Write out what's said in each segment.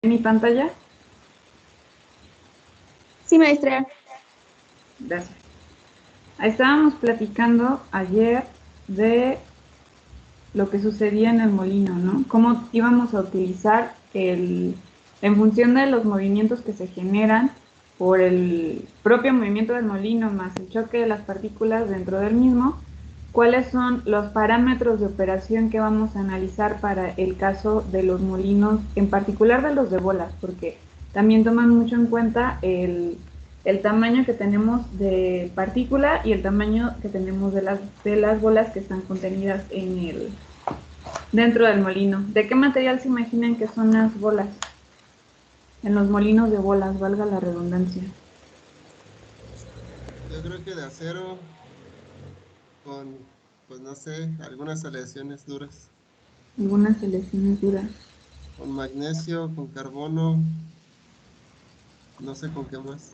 mi pantalla? Sí, maestra. Gracias. Estábamos platicando ayer de lo que sucedía en el molino, ¿no? Cómo íbamos a utilizar en función de los movimientos que se generan por el propio movimiento del molino más el choque de las partículas dentro del mismo, cuáles son los parámetros de operación que vamos a analizar para el caso de los molinos, en particular de los de bolas, porque también toman mucho en cuenta el tamaño que tenemos de partícula y el tamaño que tenemos de las bolas que están contenidas dentro del molino. ¿De qué material se imaginan que son las bolas? En los molinos de bolas, valga la redundancia. Yo creo que de acero con, pues no sé, algunas aleaciones duras. Algunas selecciones duras. Con magnesio, con carbono, no sé con qué más.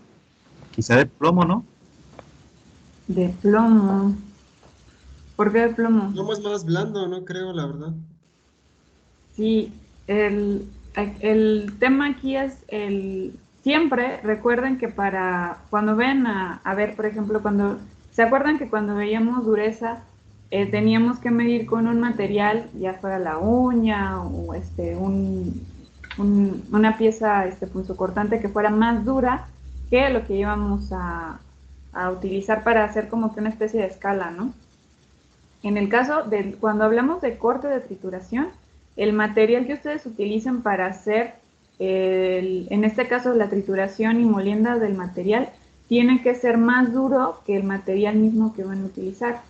Quizá de plomo, ¿no? De plomo. ¿Por qué de plomo? Plomo es más blando, no creo, la verdad. Sí, el tema aquí es siempre recuerden que cuando ven a ver, por ejemplo, ¿se acuerdan que cuando veíamos dureza teníamos que medir con un material, ya fuera la uña o una pieza punzocortante que fuera más dura que lo que íbamos a utilizar para hacer como que una especie de escala, ¿no? En el caso de cuando hablamos de corte de trituración, el material que ustedes utilizan para hacer, en este caso, la trituración y molienda del material, tiene que ser más duro que el material mismo que van a utilizar.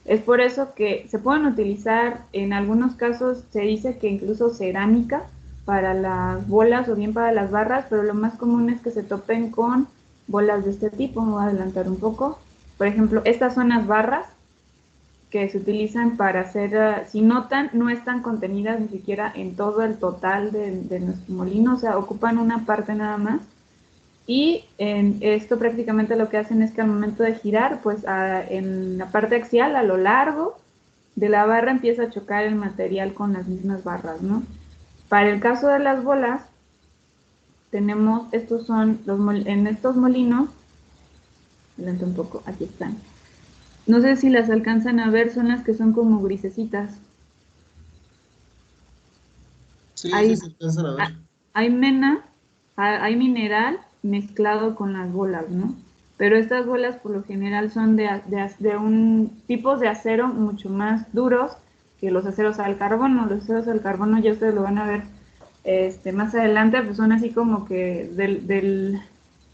Es por eso que se pueden utilizar, en algunos casos se dice que incluso cerámica para las bolas o bien para las barras, pero lo más común es que se topen con bolas de este tipo. Me voy a adelantar un poco. Por ejemplo, estas son las barras que se utilizan para hacer, si notan, no están contenidas ni siquiera en todo el total de nuestro molino, o sea, ocupan una parte nada más. Y en esto prácticamente lo que hacen es que al momento de girar, pues en la parte axial, a lo largo de la barra, empieza a chocar el material con las mismas barras, ¿no? Para el caso de las bolas, tenemos, en estos molinos, adelante un poco, aquí están. No sé si las alcanzan a ver, son las que son como grisecitas. Sí, sí Hay, se alcanzan a ver. hay mena, hay mineral mezclado con las bolas, ¿no? Pero estas bolas por lo general son de un tipo de acero mucho más duros que los aceros al carbono. Los aceros al carbono ya ustedes lo van a ver más adelante, pues son así como que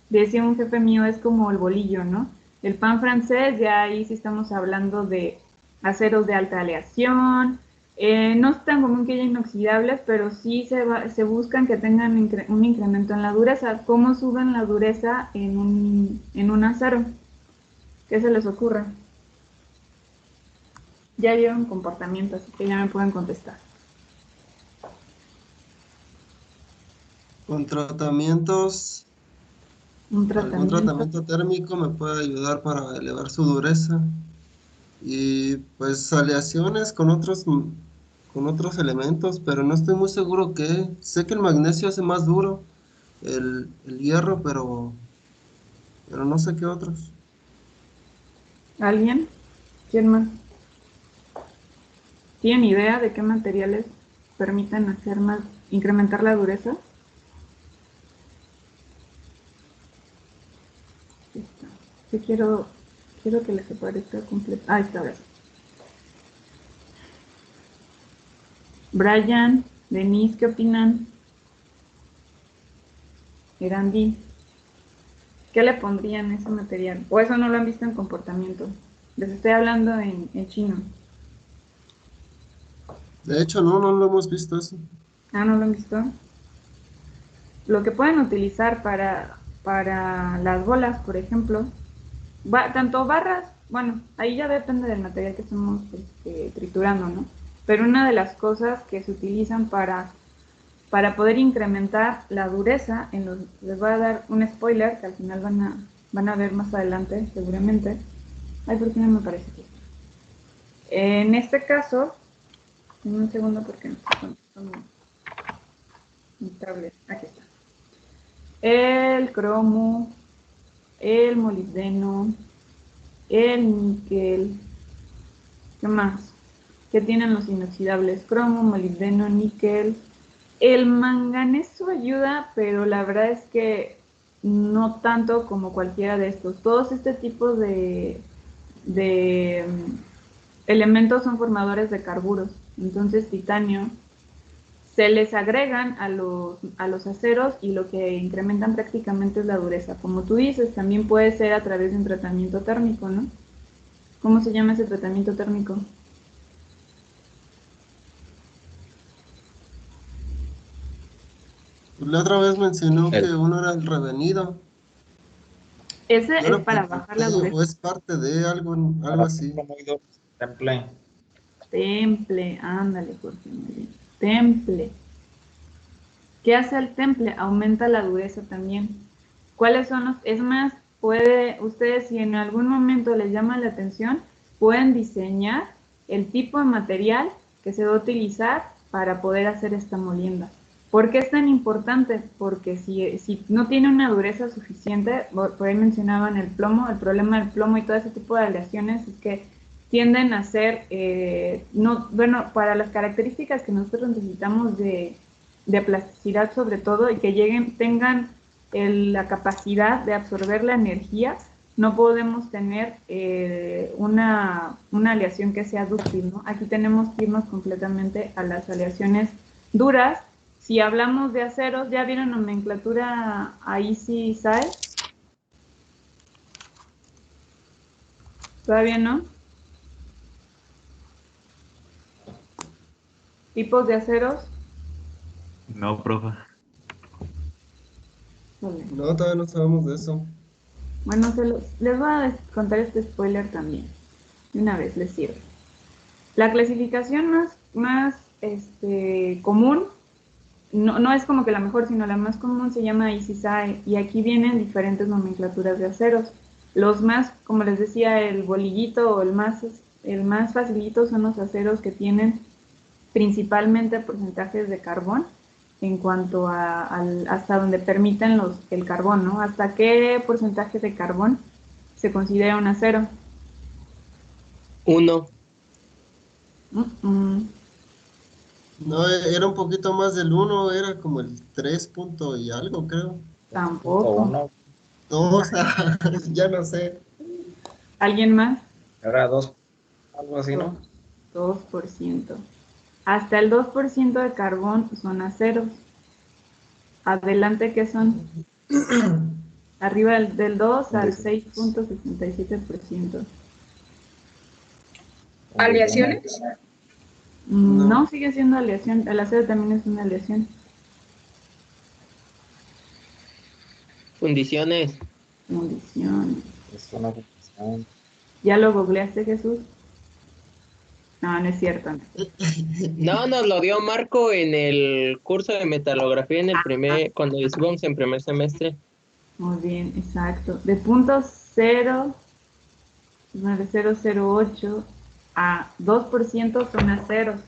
decía un jefe mío, es como el bolillo, ¿no? El pan francés, ya ahí sí estamos hablando de aceros de alta aleación, no es tan común que haya inoxidables, pero sí se buscan que tengan un incremento en la dureza. ¿Cómo suben la dureza en un acero? ¿Qué se les ocurre? Ya vieron comportamiento, así que ya me pueden contestar. Con tratamientos, Un algún tratamiento. tratamiento térmico me puede ayudar para elevar su dureza. Y pues aleaciones con otros elementos, pero no estoy muy seguro qué. Sé que el magnesio hace más duro el hierro, pero no sé qué otros. ¿Alguien? ¿Quién más? ¿Tienen idea de qué materiales permiten incrementar la dureza? Sí, quiero que les aparezca completo. Ah, esta vez. Brian, Denise, ¿qué opinan? Erandi, ¿qué le pondrían a ese material? ¿O eso no lo han visto en comportamiento? Les estoy hablando en chino. De hecho, no lo hemos visto eso. Ah, ¿no lo han visto? Lo que pueden utilizar para las bolas, por ejemplo, tanto barras, bueno, ahí ya depende del material que estamos triturando, ¿no? Pero una de las cosas que se utilizan para poder incrementar la dureza, les voy a dar un spoiler que al final van a ver más adelante, seguramente. Ay, ¿por qué no me parece aquí? En este caso, en un segundo porque no estoy contestando mi inestables. Aquí está. El cromo, el molibdeno, el níquel. ¿Qué más? ¿Qué tienen los inoxidables? Cromo, molibdeno, níquel. El manganeso ayuda, pero la verdad es que no tanto como cualquiera de estos. Todos este tipo de elementos son formadores de carburos. Entonces, titanio se les agregan a los aceros y lo que incrementan prácticamente es la dureza. Como tú dices, también puede ser a través de un tratamiento térmico, ¿no? ¿Cómo se llama ese tratamiento térmico? La otra vez mencionó El- que uno era el revenido. Ese Yo es lo para bajar la pregunté, dureza. o es parte de algo, algo Para así. promover temple. Temple, ándale, Jorge, muy bien. Temple. ¿Qué hace el temple? Aumenta la dureza también. ¿Cuáles son los? Es más, puede, ustedes si en algún momento les llama la atención, pueden diseñar el tipo de material que se va a utilizar para poder hacer esta molienda. ¿Por qué es tan importante? Porque si no tiene una dureza suficiente, por ahí mencionaban el plomo, el problema del plomo y todo ese tipo de aleaciones es que tienden a ser, no, bueno, para las características que nosotros necesitamos de plasticidad sobre todo y que lleguen, tengan la capacidad de absorber la energía, no podemos tener una aleación que sea dúctil, ¿no? Aquí tenemos que irnos completamente a las aleaciones duras. Si hablamos de aceros, ¿ya vieron nomenclatura ahí sí SAE? ¿Todavía no? ¿Tipos de aceros? No, profe. Vale. No, todavía no sabemos de eso. Bueno, les voy a contar este spoiler también. De una vez les sirve. La clasificación más común, no es como que la mejor, sino la más común se llama ICISAE y aquí vienen diferentes nomenclaturas de aceros. Los más, como les decía, el bolillito o el más facilito son los aceros que tienen principalmente porcentajes de carbón en cuanto hasta donde permiten el carbón, ¿no? Hasta qué porcentaje de carbón se considera un acero. 1. No, era un poquito más del uno, era como el 3 punto y algo, creo. Tampoco. 1. No, o sea, ya no sé. ¿Alguien más? Era 2. Algo así, ¿no? 2%. Hasta el 2% de carbón son aceros. Adelante, ¿qué son? Arriba del 2 al 6.67%. ¿Aleaciones? No. No, sigue siendo aleación. El acero también es una aleación. Fundiciones. Fundición. Es una función. ¿Ya lo googleaste, Jesús? No, no es cierto. No, nos lo dio Marco en el curso de metalografía en el cuando estuvimos en primer semestre. Muy bien, exacto. De punto 0,008 a 2% son aceros.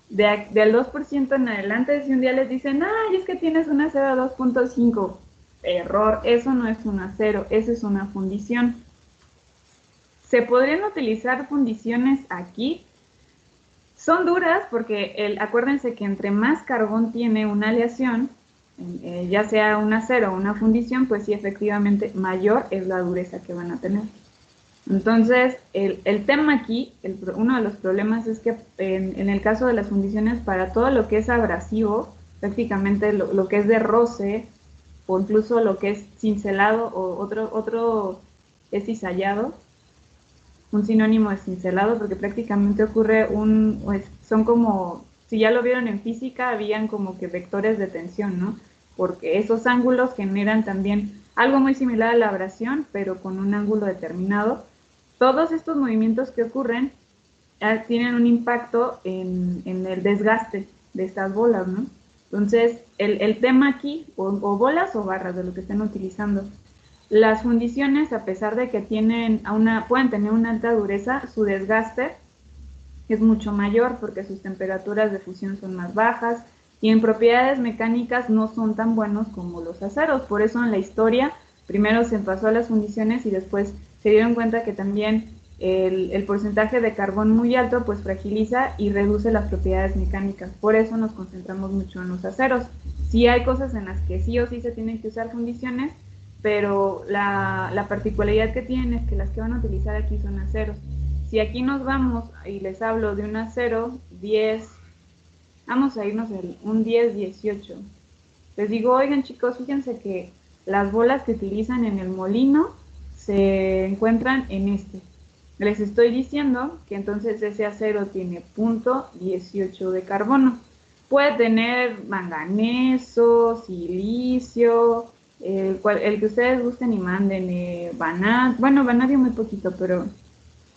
Del 2% en adelante, si un día les dicen, ay, es que tienes un acero 2.5, error, eso no es un acero, eso es una fundición. ¿Se podrían utilizar fundiciones aquí? Son duras porque acuérdense que entre más carbón tiene una aleación, ya sea un acero o una fundición, pues sí, efectivamente, mayor es la dureza que van a tener. Entonces, el tema aquí, uno de los problemas es que en el caso de las fundiciones, para todo lo que es abrasivo, prácticamente lo que es de roce, o incluso lo que es cincelado, o otro es cizallado, un sinónimo de cincelado, porque prácticamente ocurre son como, si ya lo vieron en física, habían como que vectores de tensión, ¿no? Porque esos ángulos generan también algo muy similar a la abrasión, pero con un ángulo determinado. Todos estos movimientos que ocurren tienen un impacto en el desgaste de estas bolas, ¿no? Entonces, el tema aquí, o bolas o barras de lo que estén utilizando, las fundiciones, a pesar de que pueden tener una alta dureza, su desgaste es mucho mayor porque sus temperaturas de fusión son más bajas, y en propiedades mecánicas no son tan buenos como los aceros. Por eso en la historia primero se pasó a las fundiciones y después se dieron cuenta que también el porcentaje de carbón muy alto pues fragiliza y reduce las propiedades mecánicas. Por eso nos concentramos mucho en los aceros. Sí hay cosas en las que sí o sí se tienen que usar fundiciones, pero la particularidad que tienen es que las que van a utilizar aquí son aceros. Si aquí nos vamos y les hablo de un acero 10, vamos a irnos en un 10-18. Les digo, oigan chicos, fíjense que las bolas que utilizan en el molino se encuentran en este. Les estoy diciendo que entonces ese acero tiene 0.18 de carbono. Puede tener manganeso, silicio, el que ustedes gusten y manden, vanadio, bueno, vanadio muy poquito, pero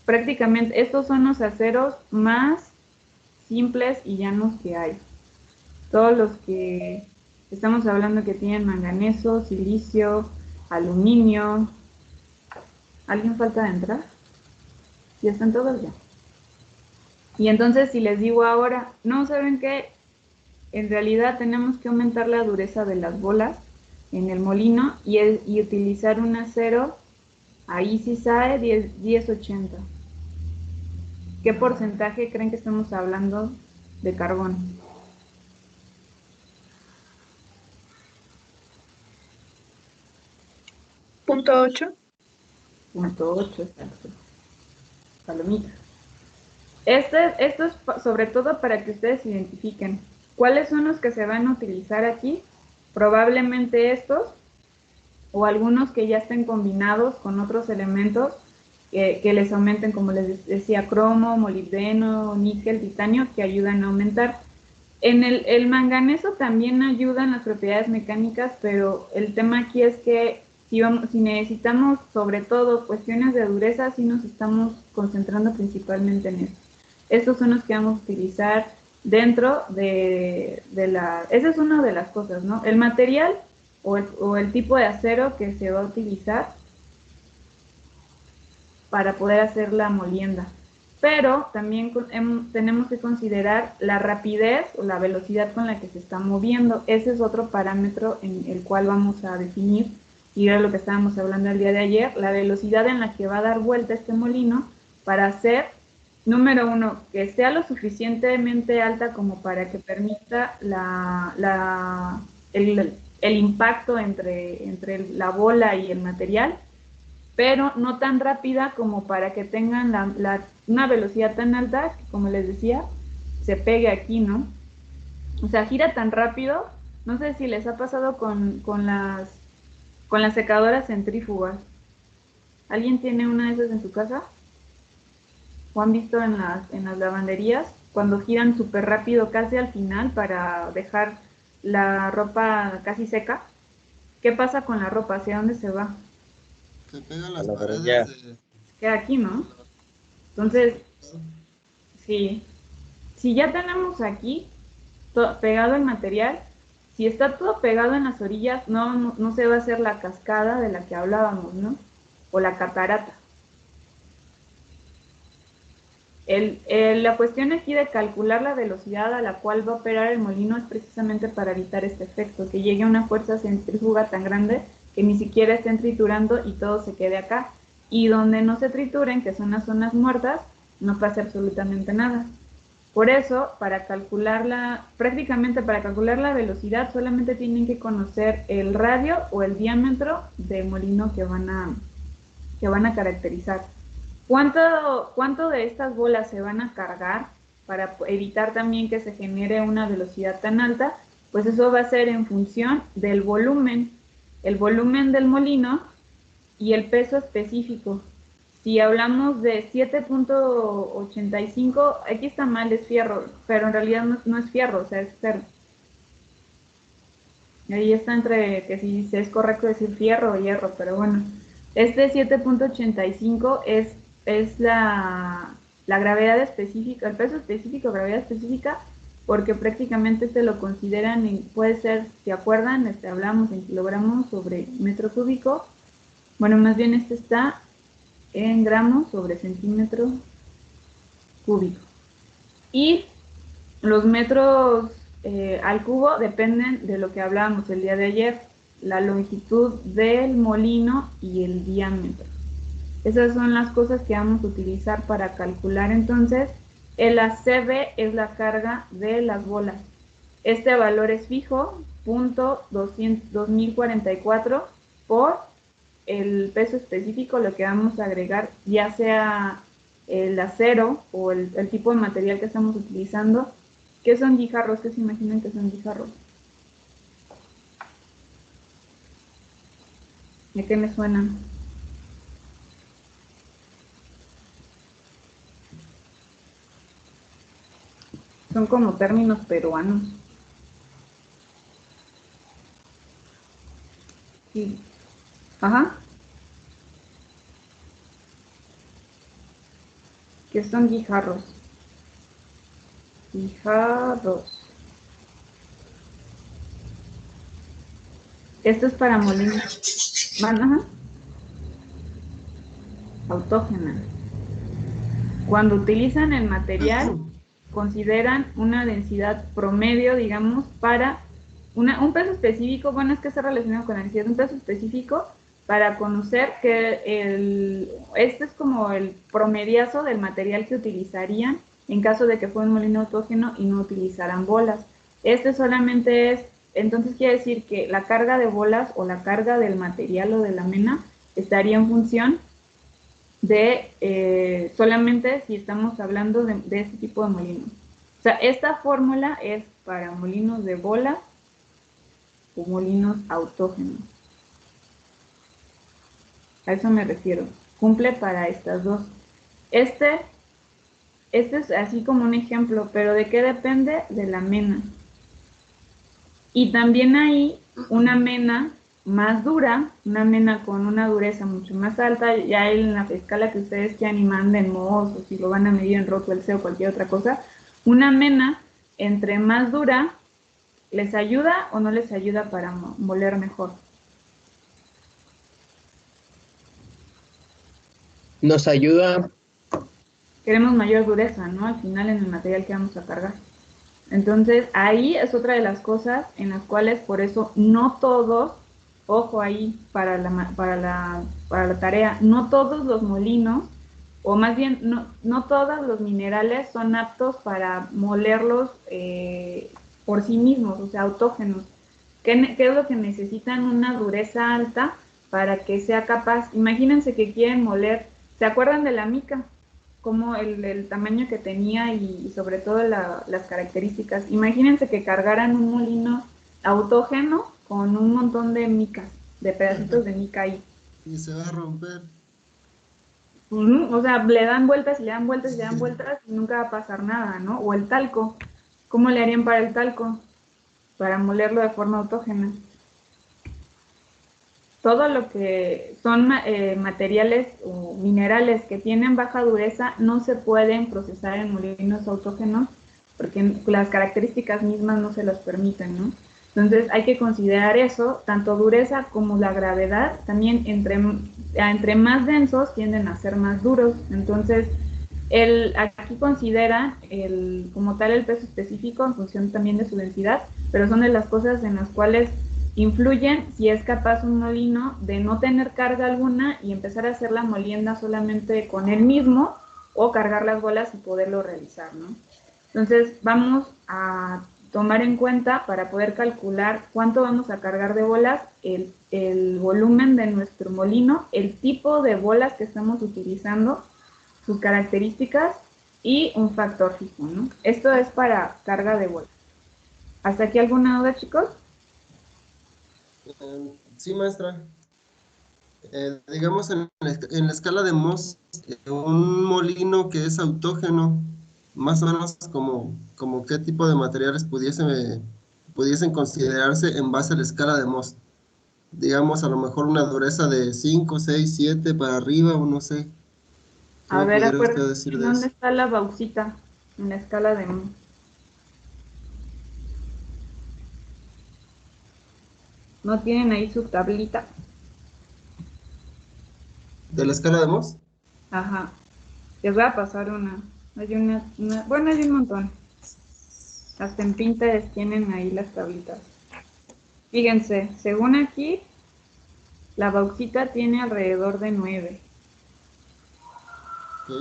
prácticamente estos son los aceros más simples y llanos que hay. Todos los que estamos hablando que tienen manganeso, silicio, aluminio. ¿Alguien falta de entrar? Ya están todos ya. Y entonces si les digo ahora, no, ¿saben qué? En realidad tenemos que aumentar la dureza de las bolas en el molino y utilizar un acero, ahí sí sabe 1080. ¿Qué porcentaje creen que estamos hablando de carbón? .8. 0.8, exacto. Palomita. Esto es sobre todo para que ustedes identifiquen cuáles son los que se van a utilizar aquí. Probablemente estos o algunos que ya estén combinados con otros elementos que les aumenten, como les decía, cromo, molibdeno, níquel, titanio, que ayudan a aumentar. En el manganeso también ayudan las propiedades mecánicas, pero el tema aquí es que si necesitamos sobre todo cuestiones de dureza, sí nos estamos concentrando principalmente en esto. Estos son los que vamos a utilizar dentro de la... Esa es una de las cosas, ¿no? El material o el tipo de acero que se va a utilizar para poder hacer la molienda. Pero también tenemos que considerar la rapidez o la velocidad con la que se está moviendo. Ese es otro parámetro en el cual vamos a definir, y era lo que estábamos hablando el día de ayer, la velocidad en la que va a dar vuelta este molino para hacer, número uno, que sea lo suficientemente alta como para que permita el impacto entre la bola y el material, pero no tan rápida como para que tengan una velocidad tan alta que, como les decía, se pegue aquí, ¿no? O sea, gira tan rápido, no sé si les ha pasado con las secadoras centrífugas. ¿Alguien tiene una de esas en su casa? ¿O han visto en las lavanderías cuando giran súper rápido casi al final para dejar la ropa casi seca? ¿Qué pasa con la ropa? ¿Hacia dónde se va? Se pegan las A la paredes orilla. Queda aquí, ¿no? Entonces, sí, si ya tenemos aquí pegado el material, si está todo pegado en las orillas, no se va a hacer la cascada de la que hablábamos, ¿no? O la catarata. La cuestión aquí de calcular la velocidad a la cual va a operar el molino es precisamente para evitar este efecto, que llegue a una fuerza centrífuga tan grande que ni siquiera estén triturando y todo se quede acá. Y donde no se trituren, que son las zonas muertas, no pasa absolutamente nada. Por eso, prácticamente para calcular la velocidad, solamente tienen que conocer el radio o el diámetro del molino que van a caracterizar. ¿Cuánto de estas bolas se van a cargar para evitar también que se genere una velocidad tan alta? Pues eso va a ser en función del volumen, el volumen del molino y el peso específico. Si hablamos de 7.85, aquí está mal, es fierro, pero en realidad no es fierro, o sea, es ferro. Ahí está entre que si es correcto decir fierro o hierro, pero bueno. Este 7.85 es la gravedad específica, el peso específico, gravedad específica, porque prácticamente se lo consideran, puede ser, ¿se acuerdan? Hablamos en kilogramos sobre metro cúbico. Bueno, más bien este está en gramos sobre centímetro cúbico. Y los metros al cubo dependen de lo que hablábamos el día de ayer, la longitud del molino y el diámetro. Esas son las cosas que vamos a utilizar para calcular entonces. El ACB es la carga de las bolas. Este valor es fijo, punto 2044 por el peso específico, lo que vamos a agregar, ya sea el acero o el tipo de material que estamos utilizando. ¿Qué son guijarros? ¿Qué se imaginan que son guijarros? ¿De qué me suenan? Son como términos peruanos. Sí. Ajá. ¿Qué son guijarros? Guijarros. Esto es para molinos. Ajá. Autógena. Cuando utilizan el material, consideran una densidad promedio, digamos, para un peso específico. Bueno, es que está relacionado con la densidad, un peso específico para conocer que este es como el promediazo del material que utilizarían en caso de que fuera un molino autógeno y no utilizaran bolas. Este solamente es, entonces quiere decir que la carga de bolas o la carga del material o de la mena estaría en función de solamente si estamos hablando de este tipo de molinos. O sea, esta fórmula es para molinos de bola o molinos autógenos. A eso me refiero. Cumple para estas dos. Este es así como un ejemplo, pero ¿de qué depende? De la mena. Y también hay una mena más dura, una mena con una dureza mucho más alta, ya en la escala que ustedes quieran y manden MOS, o si lo van a medir en Rockwell C o cualquier otra cosa, una mena entre más dura, ¿les ayuda o no les ayuda para moler mejor? Nos ayuda. Queremos mayor dureza, ¿no? Al final en el material que vamos a cargar. Entonces, ahí es otra de las cosas en las cuales, por eso, no todos, ojo ahí para la tarea, no todos los molinos, o más bien, no todos los minerales son aptos para molerlos por sí mismos, o sea, autógenos. ¿Qué es lo que necesitan? Una dureza alta para que sea capaz. Imagínense que quieren moler, ¿se acuerdan de la mica? Como el tamaño que tenía y sobre todo las características. Imagínense que cargaran un molino autógeno con un montón de micas, de pedacitos de mica ahí. Y se va a romper. O sea, le dan vueltas y le dan vueltas y le dan vueltas y nunca va a pasar nada, ¿no? O el talco. ¿Cómo le harían para el talco? Para molerlo de forma autógena. Todo lo que son materiales o minerales que tienen baja dureza no se pueden procesar en molinos autógenos porque las características mismas no se los permiten, ¿no? Entonces hay que considerar eso, tanto dureza como la gravedad, también entre más densos tienden a ser más duros. Entonces, aquí consideran como tal el peso específico en función también de su densidad, pero son de las cosas en las cuales influyen si es capaz un molino de no tener carga alguna y empezar a hacer la molienda solamente con él mismo o cargar las bolas y poderlo realizar, ¿no? Entonces vamos a tomar en cuenta para poder calcular cuánto vamos a cargar de bolas, el volumen de nuestro molino, el tipo de bolas que estamos utilizando, sus características y un factor fijo, ¿no? Esto es para carga de bolas. ¿Hasta aquí alguna duda, chicos? Sí, maestra. Digamos, en la escala de Mohs, un molino que es autógeno, más o menos como qué tipo de materiales pudiesen considerarse en base a la escala de Mohs. Digamos, a lo mejor una dureza de 5, 6, 7 para arriba, o no sé. ¿Qué A me ver, podría usted acuérdense, decir de ¿dónde eso? está la bauxita en la escala de Mohs? ¿No tienen ahí su tablita? ¿De la escala de Mohs? Ajá. Les voy a pasar una. Bueno, hay un montón. Hasta en Pinterest tienen ahí las tablitas. Fíjense, según aquí, la bauxita tiene alrededor de 9. Ok.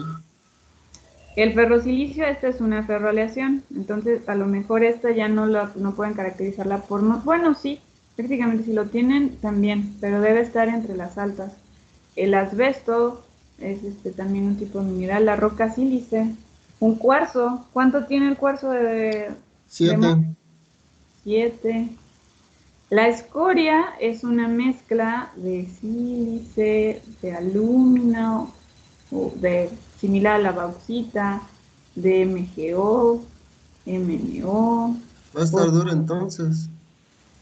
El ferrosilicio, esta es una ferroaleación, entonces a lo mejor esta ya no pueden caracterizarla por... Bueno, sí, prácticamente si lo tienen también, pero debe estar entre las altas. El asbesto es también un tipo de mineral, la roca sílice, un cuarzo. ¿Cuánto tiene el cuarzo de 7. 7? La escoria es una mezcla de sílice, de alumino, o similar a la bauxita, de MgO, MnO. Va a estar duro entonces.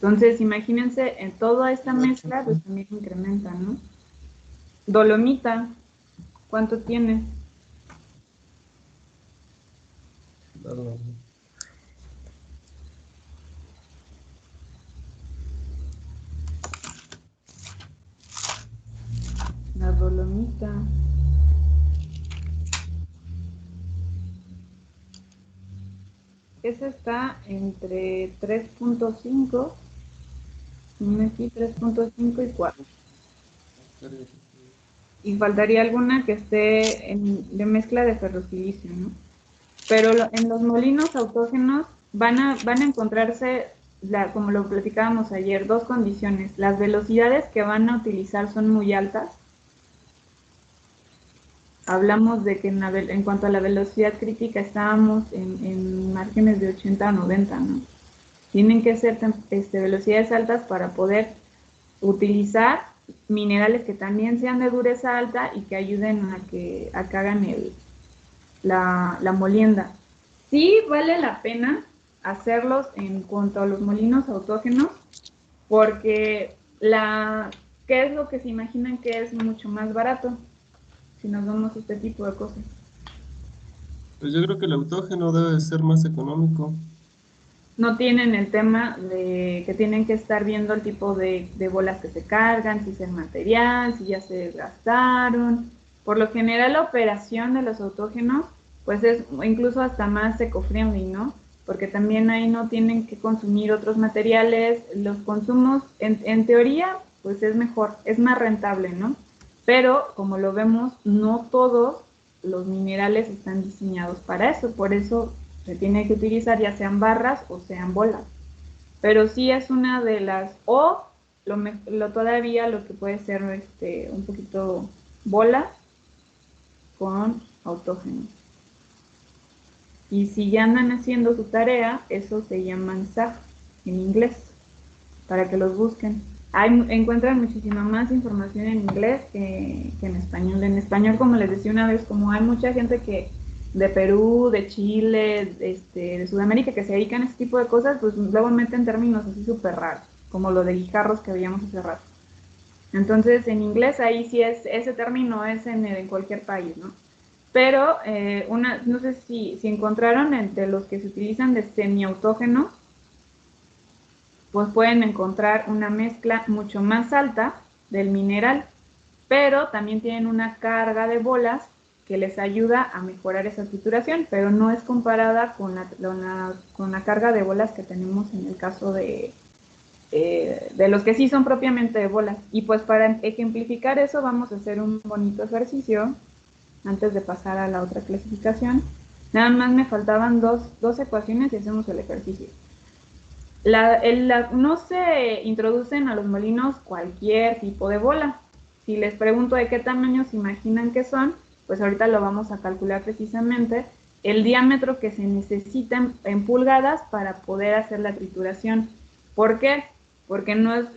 Entonces, imagínense, en toda esta Gacho. mezcla, pues también incrementa, ¿no? Dolomita, ¿cuánto tiene? La dolomita. Esa está entre 3.5, aquí 3.5 y 4. Y faltaría alguna que esté de mezcla de ferrosilicio, ¿no? Pero en los molinos autógenos van a encontrarse, como lo platicábamos ayer, dos condiciones. Las velocidades que van a utilizar son muy altas. Hablamos de que en cuanto a la velocidad crítica estábamos en márgenes de 80 a 90, ¿no? Tienen que ser velocidades altas para poder utilizar minerales que también sean de dureza alta y que ayuden a que hagan la molienda. Sí vale la pena hacerlos en cuanto a los molinos autógenos, porque ¿qué es lo que se imaginan que es mucho más barato si nos vamos a este tipo de cosas? Pues yo creo que el autógeno debe ser más económico. No tienen el tema de que tienen que estar viendo el tipo de bolas que se cargan, si es el material, si ya se desgastaron. Por lo general, la operación de los autógenos, pues es incluso hasta más eco-friendly, ¿no? Porque también ahí no tienen que consumir otros materiales. Los consumos, en teoría, pues es mejor, es más rentable, ¿no? Pero, como lo vemos, no todos los minerales están diseñados para eso. Por eso se tiene que utilizar ya sean barras o sean bolas. Pero sí es una de las, o todavía lo que puede ser un poquito bola con autógeno. Y si ya andan haciendo su tarea, eso se llaman SAF en inglés, para que los busquen. Encuentran muchísima más información en inglés que en español. En español, como les decía una vez, como hay mucha gente que de Perú, de Chile, de Sudamérica que se dedican a este tipo de cosas, pues luego meten términos así súper raros, como lo de guijarros que veíamos hace rato. Entonces, en inglés ahí sí ese término es en cualquier país, ¿no? Pero no sé si encontraron entre los que se utilizan de semiautógenos, pues pueden encontrar una mezcla mucho más alta del mineral, pero también tienen una carga de bolas que les ayuda a mejorar esa trituración, pero no es comparada con la carga de bolas que tenemos en el caso de los que sí son propiamente de bolas. Y pues para ejemplificar eso vamos a hacer un bonito ejercicio antes de pasar a la otra clasificación. Nada más me faltaban dos ecuaciones y hacemos el ejercicio. No se introducen a los molinos cualquier tipo de bola. Si les pregunto de qué tamaño se imaginan que son, pues ahorita lo vamos a calcular precisamente el diámetro que se necesita en pulgadas para poder hacer la trituración. ¿Por qué? Porque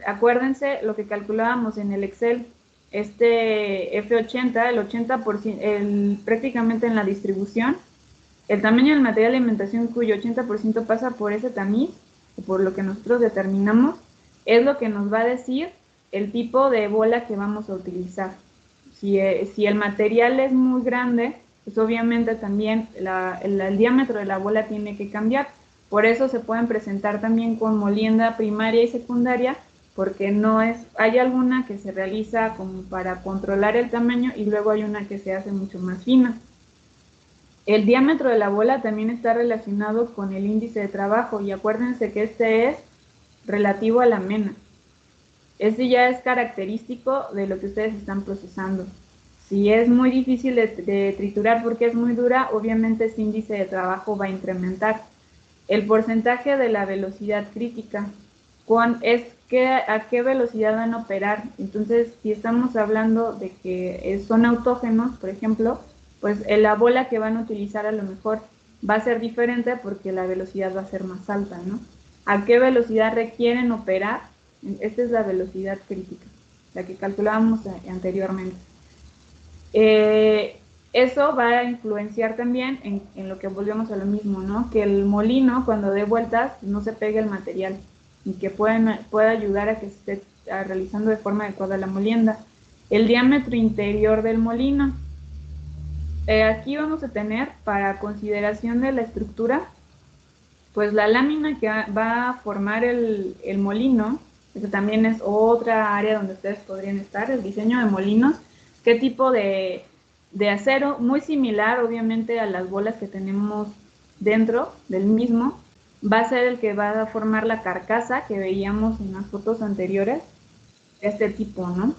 acuérdense lo que calculábamos en el Excel, F80, el 80%, prácticamente en la distribución, el tamaño del material de alimentación cuyo 80% pasa por ese tamiz, o por lo que nosotros determinamos, es lo que nos va a decir el tipo de bola que vamos a utilizar. Si el material es muy grande, pues obviamente también el diámetro de la bola tiene que cambiar. Por eso se pueden presentar también con molienda primaria y secundaria, porque hay alguna que se realiza como para controlar el tamaño y luego hay una que se hace mucho más fina. El diámetro de la bola también está relacionado con el índice de trabajo, y acuérdense que este es relativo a la mena. Este ya es característico de lo que ustedes están procesando. Si es muy difícil de triturar porque es muy dura, obviamente ese índice de trabajo va a incrementar. El porcentaje de la velocidad crítica es a qué velocidad van a operar. Entonces, si estamos hablando de que son autógenos, por ejemplo, pues la bola que van a utilizar a lo mejor va a ser diferente porque la velocidad va a ser más alta, ¿no? ¿A qué velocidad requieren operar? Esta es la velocidad crítica, la que calculábamos anteriormente. Eso va a influenciar también en lo que volvemos a lo mismo, ¿no? Que el molino, cuando dé vueltas, no se pegue el material y que pueda ayudar a que se esté realizando de forma adecuada la molienda. El diámetro interior del molino. Aquí vamos a tener, para consideración de la estructura, pues la lámina que va a formar el molino. Eso también es otra área donde ustedes podrían estar, el diseño de molinos. ¿Qué tipo de acero? Muy similar, obviamente, a las bolas que tenemos dentro del mismo. Va a ser el que va a formar la carcasa que veíamos en las fotos anteriores, de este tipo, ¿no?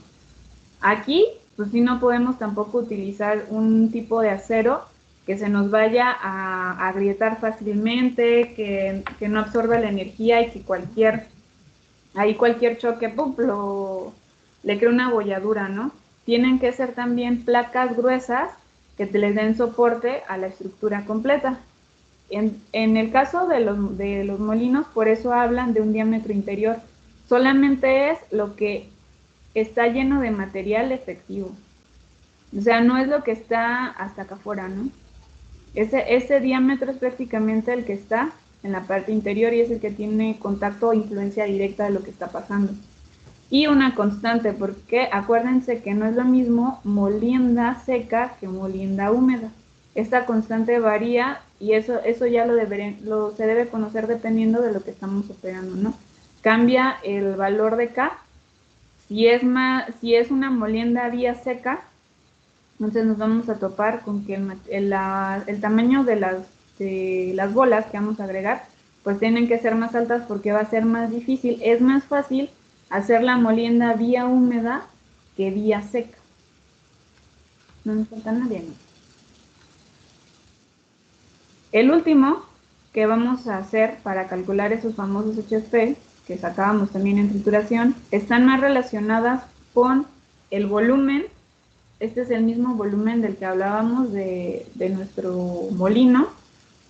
Aquí, pues sí, no podemos tampoco utilizar un tipo de acero que se nos vaya a agrietar fácilmente, que no absorba la energía y que cualquier choque, ¡pum!, le crea una bolladura, ¿no? Tienen que ser también placas gruesas que les den soporte a la estructura completa. En el caso de los molinos, por eso hablan de un diámetro interior. Solamente es lo que está lleno de material efectivo. O sea, no es lo que está hasta acá afuera, ¿no? Ese diámetro es prácticamente el que está en la parte interior y es el que tiene contacto o influencia directa de lo que está pasando. Y una constante, porque acuérdense que no es lo mismo molienda seca que molienda húmeda. Esta constante varía y eso ya se debe conocer dependiendo de lo que estamos operando, ¿no? Cambia el valor de K. Si es una molienda vía seca, entonces nos vamos a topar con que el tamaño de las bolas que vamos a agregar, pues tienen que ser más altas porque va a ser más difícil. Es más fácil hacer la molienda vía húmeda que vía seca. No nos falta nadie, ¿no? El último que vamos a hacer para calcular esos famosos HSP, que sacábamos también en trituración, están más relacionadas con el volumen. Este es el mismo volumen del que hablábamos de nuestro molino.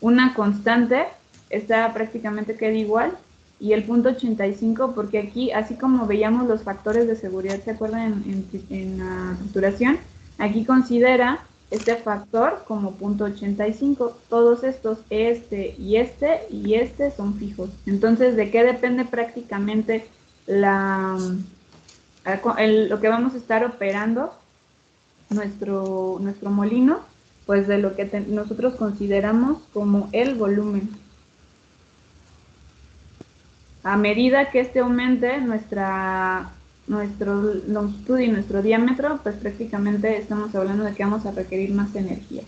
Una constante, esta prácticamente queda igual, y el punto 85, porque aquí, así como veíamos los factores de seguridad, ¿se acuerdan en la trituración? Aquí considera este factor como punto 85. Todos estos, este y este son fijos. Entonces, ¿de qué depende prácticamente lo que vamos a estar operando nuestro molino? Pues de lo que nosotros consideramos como el volumen. A medida que este aumente nuestra longitud y nuestro diámetro, pues prácticamente estamos hablando de que vamos a requerir más energía.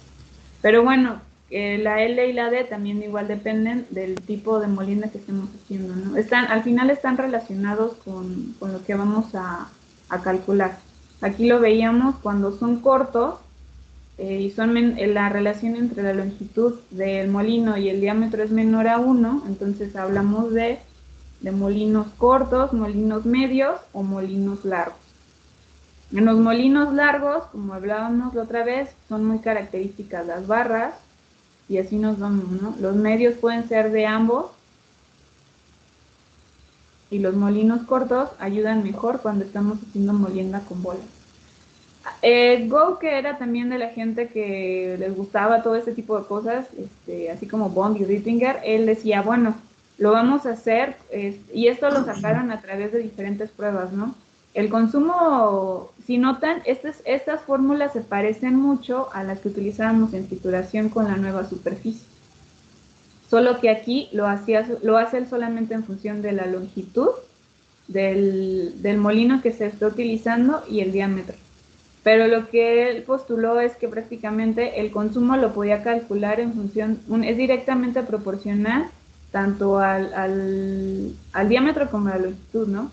Pero bueno, la L y la D también igual dependen del tipo de molino que estemos haciendo, ¿no? Al final están relacionados con lo que vamos a calcular. Aquí lo veíamos cuando son cortos y la relación entre la longitud del molino y el diámetro es menor a 1, entonces hablamos de molinos cortos, molinos medios o molinos largos. En los molinos largos, como hablábamos la otra vez, son muy características las barras y así nos vamos, ¿no? Los medios pueden ser de ambos y los molinos cortos ayudan mejor cuando estamos haciendo molienda con bolas. Go, que era también de la gente que les gustaba todo este tipo de cosas, así como Bond y Rittinger, él decía, bueno, lo vamos a hacer, y esto lo sacaron a través de diferentes pruebas, ¿no? El consumo, si notan, estas fórmulas se parecen mucho a las que utilizábamos en trituración con la nueva superficie. Solo que aquí lo hace él solamente en función de la longitud del molino que se está utilizando y el diámetro. Pero lo que él postuló es que prácticamente el consumo lo podía calcular en función, es directamente proporcional tanto al diámetro como a la longitud, ¿no?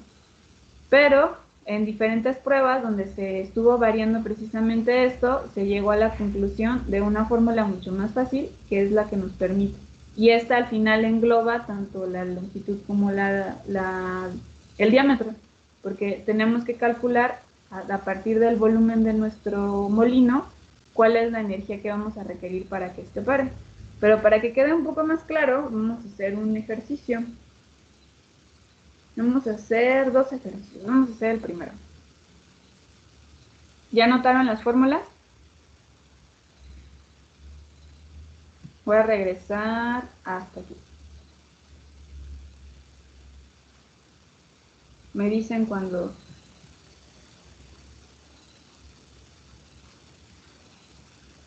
Pero en diferentes pruebas donde se estuvo variando precisamente esto, se llegó a la conclusión de una fórmula mucho más fácil, que es la que nos permite. Y esta al final engloba tanto la longitud como el diámetro, porque tenemos que calcular a partir del volumen de nuestro molino cuál es la energía que vamos a requerir para que este pare. Pero para que quede un poco más claro, vamos a hacer un ejercicio. Vamos a hacer 2 ejercicios. Vamos a hacer el primero. ¿Ya anotaron las fórmulas? Voy a regresar hasta aquí. Me dicen cuando...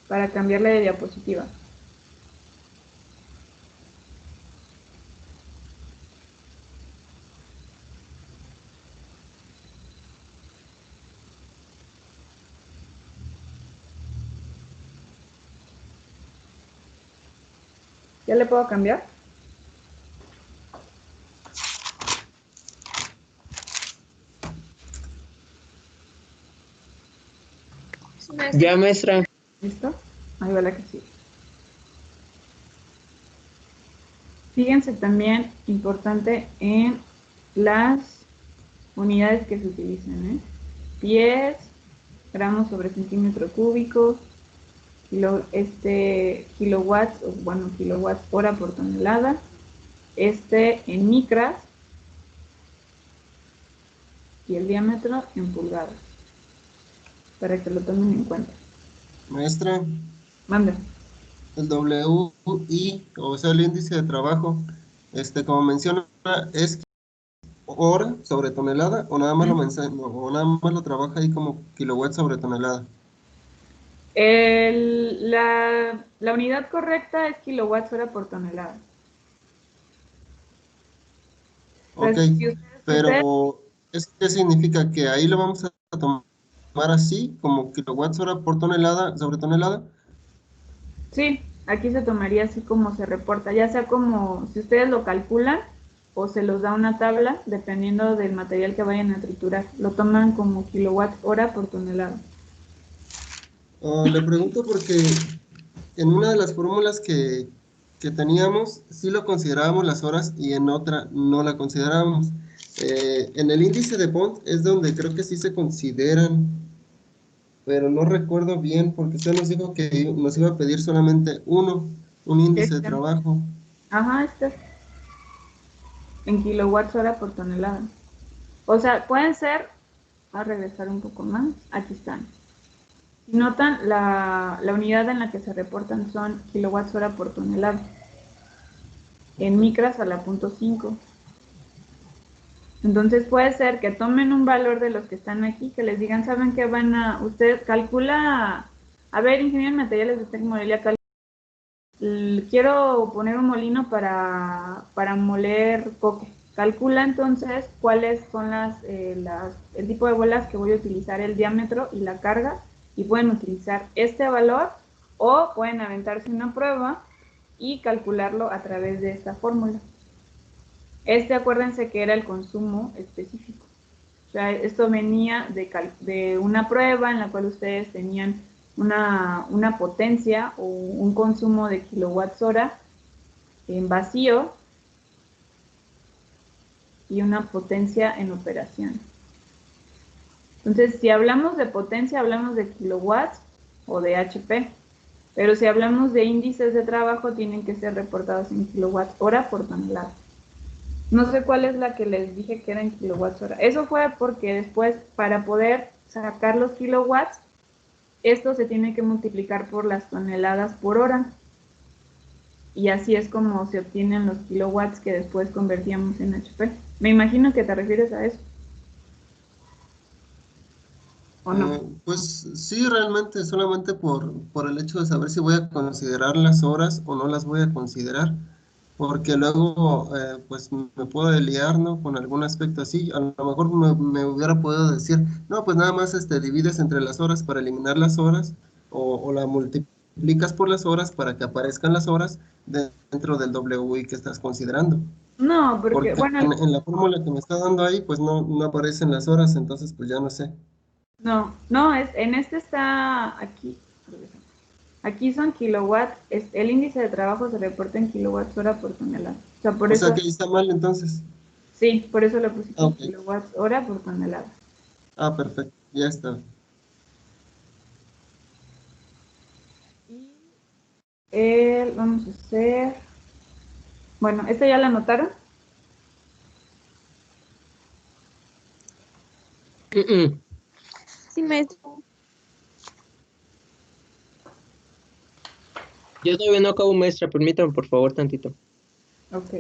para cambiarle de diapositiva. ¿Ya le puedo cambiar? Ya, maestra. ¿Listo? Ahí va la que sigue. Fíjense también, importante, en las unidades que se utilizan, ¿eh? Pies, gramos sobre centímetro cúbico, kilowatts, o bueno, kilowatts hora por tonelada, en micras, y el diámetro en pulgadas, para que lo tomen en cuenta. Maestra, Mande. el WI, o sea, el índice de trabajo, como menciona, ¿es hora sobre tonelada o nada más lo menciona, o nada más lo trabaja ahí como kilowatt sobre tonelada? La unidad correcta es kilowatts hora por tonelada. Ok, pero ¿eso qué significa? ¿Que ahí lo vamos a tomar así, como kilowatts hora por tonelada sobre tonelada? Sí, aquí se tomaría así como se reporta, ya sea como si ustedes lo calculan o se los da una tabla, dependiendo del material que vayan a triturar. Lo toman como kilowatt hora por tonelada. Le pregunto porque en una de las fórmulas que teníamos, sí lo considerábamos las horas y en otra no la considerábamos. En el índice de Pont es donde creo que sí se consideran, pero no recuerdo bien porque usted nos dijo que nos iba a pedir solamente un índice de trabajo. Ajá, en kilowatts hora por tonelada. O sea, pueden ser, voy a regresar un poco más, aquí están. Si notan, la unidad en la que se reportan son kilowatts hora por tonelada. En micras a la 0.5. Entonces puede ser que tomen un valor de los que están aquí, que les digan, ¿saben qué usted calcula, a ver, ingeniero en materiales de Tec Morelia, quiero poner un molino para moler coque. Calcula entonces cuáles son el tipo de bolas que voy a utilizar, el diámetro y la carga, y pueden utilizar este valor o pueden aventarse una prueba y calcularlo a través de esta fórmula. Acuérdense que era el consumo específico. O sea, esto venía de una prueba en la cual ustedes tenían una potencia o un consumo de kilowatts hora en vacío y una potencia en operación. Entonces, si hablamos de potencia, hablamos de kilowatts o de HP. Pero si hablamos de índices de trabajo, tienen que ser reportados en kilowatts hora por tonelada. No sé cuál es la que les dije que era en kilowatts hora. Eso fue porque después, para poder sacar los kilowatts, esto se tiene que multiplicar por las toneladas por hora. Y así es como se obtienen los kilowatts que después convertíamos en HP. Me imagino que te refieres a eso. ¿O no? Pues sí, realmente solamente por el hecho de saber si voy a considerar las horas o no las voy a considerar. porque luego pues me puedo liar, ¿no? Con algún aspecto así. A lo mejor me hubiera podido decir, no, pues nada más divides entre las horas para eliminar las horas o la multiplicas por las horas para que aparezcan las horas dentro del WI que estás considerando. No, porque, Porque bueno, en la fórmula que me está dando ahí, pues no aparecen las horas, entonces pues ya no sé. no, no, en este está aquí. Aquí son kilowatts, el índice de trabajo se reporta en kilowatts hora por tonelada. O sea, por O sea eso, que ahí está mal entonces. sí, por eso lo puse Ah, aquí, ok. kilowatts hora por tonelada. Ah, perfecto. Ya está. Y vamos a hacer, bueno, ¿esta ya la anotaron? Mm. Sí, maestro. Yo todavía no acabo, maestra, permítame por favor tantito. Ok.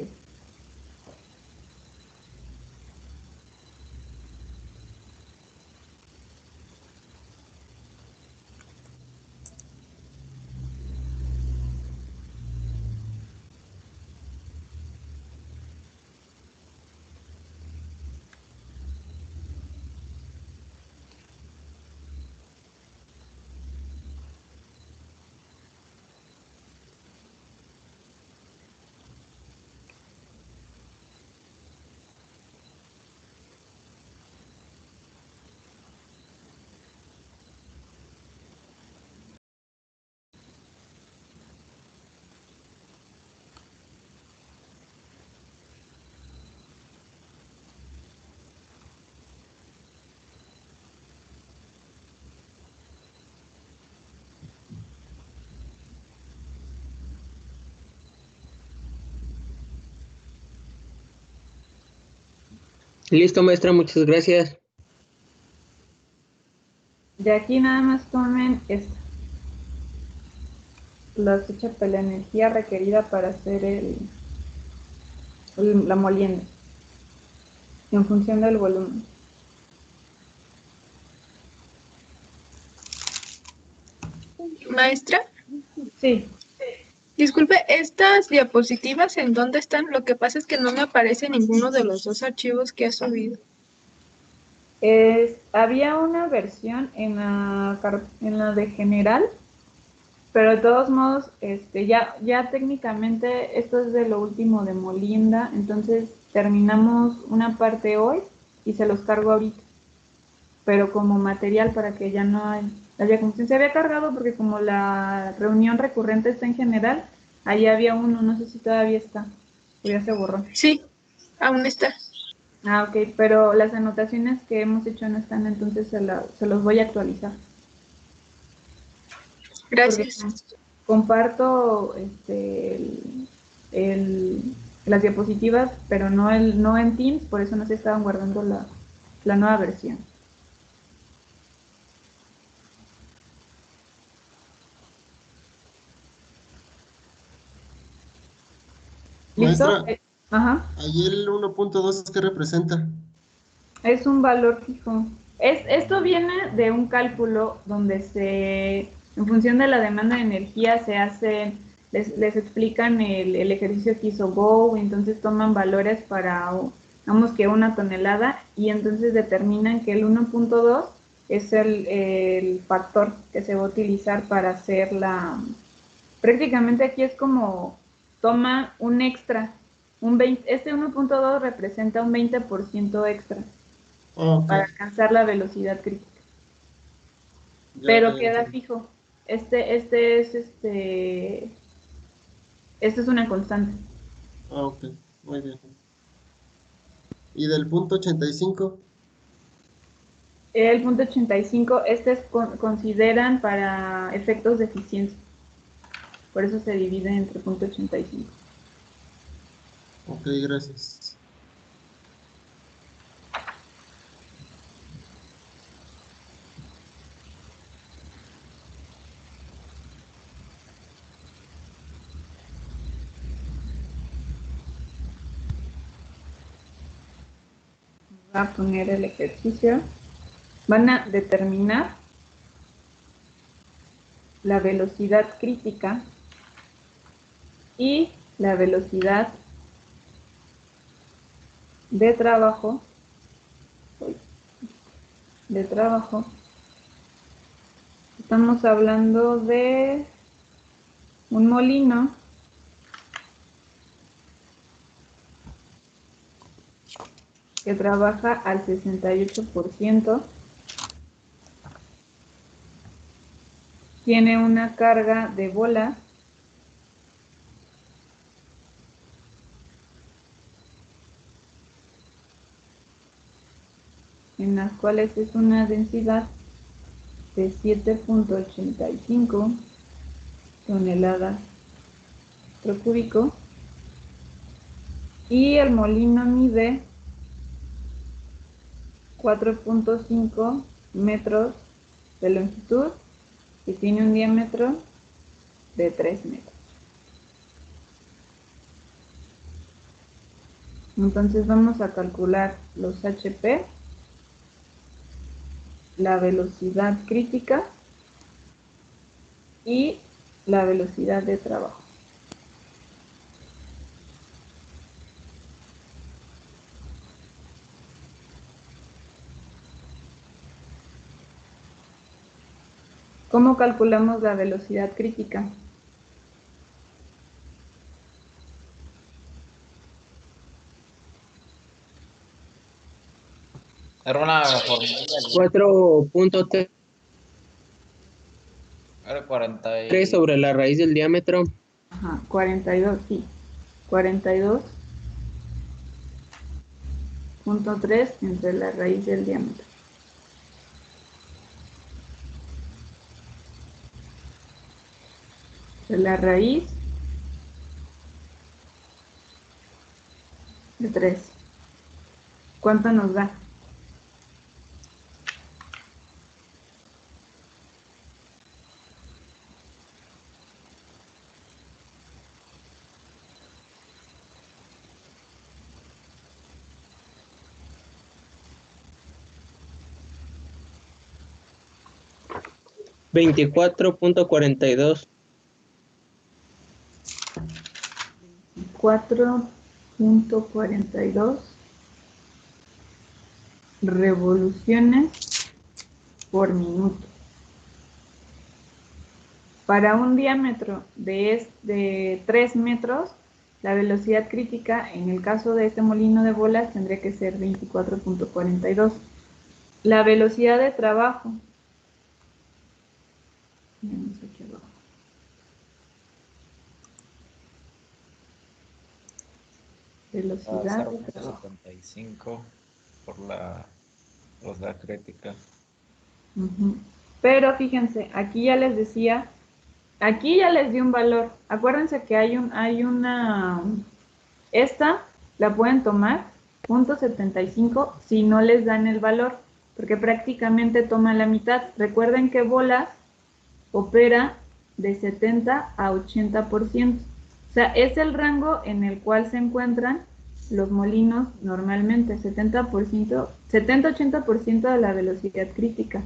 Listo, maestra, muchas gracias. De aquí nada más tomen esta. La fecha para la energía requerida para hacer la molienda, en función del volumen. Maestra, Sí, disculpe, ¿estas diapositivas en dónde están? Lo que pasa es que no me aparece ninguno de los dos archivos que ha subido. había una versión en la de general, pero de todos modos, ya técnicamente esto es de lo último de Molinda, entonces terminamos una parte hoy y se los cargo ahorita, pero como material para que ya no haya confusión. Se había cargado porque como la reunión recurrente está en general, ahí había uno, no sé si todavía está, o ya se borró. Sí, aún está. Ah, ok, pero las anotaciones que hemos hecho no están, entonces se los voy a actualizar. Porque Gracias. comparto las diapositivas, pero no en Teams, por eso no se estaban guardando la nueva versión. ¿Listo? Maestra, Ajá. ahí el 1.2 ¿qué representa? Es un valor fijo. Esto viene de un cálculo donde en función de la demanda de energía, les explican el ejercicio que hizo Go, entonces toman valores para, digamos que 1 tonelada, y entonces determinan que el 1.2 es el factor que se va a utilizar para hacer prácticamente aquí es como toma un extra, este 1.2 representa un 20% extra Ah, ok, para alcanzar la velocidad crítica. ya, Pero ya queda entiendo. fijo. Esto es una constante. Ah, ok, muy bien. ¿Y del punto 85? El punto 85, consideran para efectos de eficiencia. Por eso se divide entre punto 85. Ok, gracias. Voy a poner el ejercicio. Van a determinar la velocidad crítica y la velocidad de trabajo, estamos hablando de un molino que trabaja al 68%, tiene una carga de bolas en las cuales es una densidad de 7.85 toneladas por cúbico, y el molino mide 4.5 metros de longitud y tiene un diámetro de 3 metros. Entonces vamos a calcular los HP, la velocidad crítica y la velocidad de trabajo. ¿Cómo calculamos la velocidad crítica? Era una fórmula. 4.3 Era 40 sobre la raíz del diámetro. Ajá, 42, sí. 42.3 entre la raíz del diámetro. La raíz de 3. ¿Cuánto nos da? $24.42. 4.42 revoluciones por minuto. Para un diámetro de 3 metros, la velocidad crítica, en el caso de este molino de bolas, tendría que ser 24.42. La velocidad de trabajo. Vamos aquí abajo. Velocidad de trabajo. 0.75 por la velocidad crítica. Pero fíjense, aquí ya les decía, aquí ya les di un valor. Acuérdense que hay una, esta la pueden tomar, 0.75, si no les dan el valor, porque prácticamente toma la mitad. Recuerden que bolas opera de 70 a 80%. O sea, es el rango en el cual se encuentran los molinos normalmente, 70-80% de la velocidad crítica.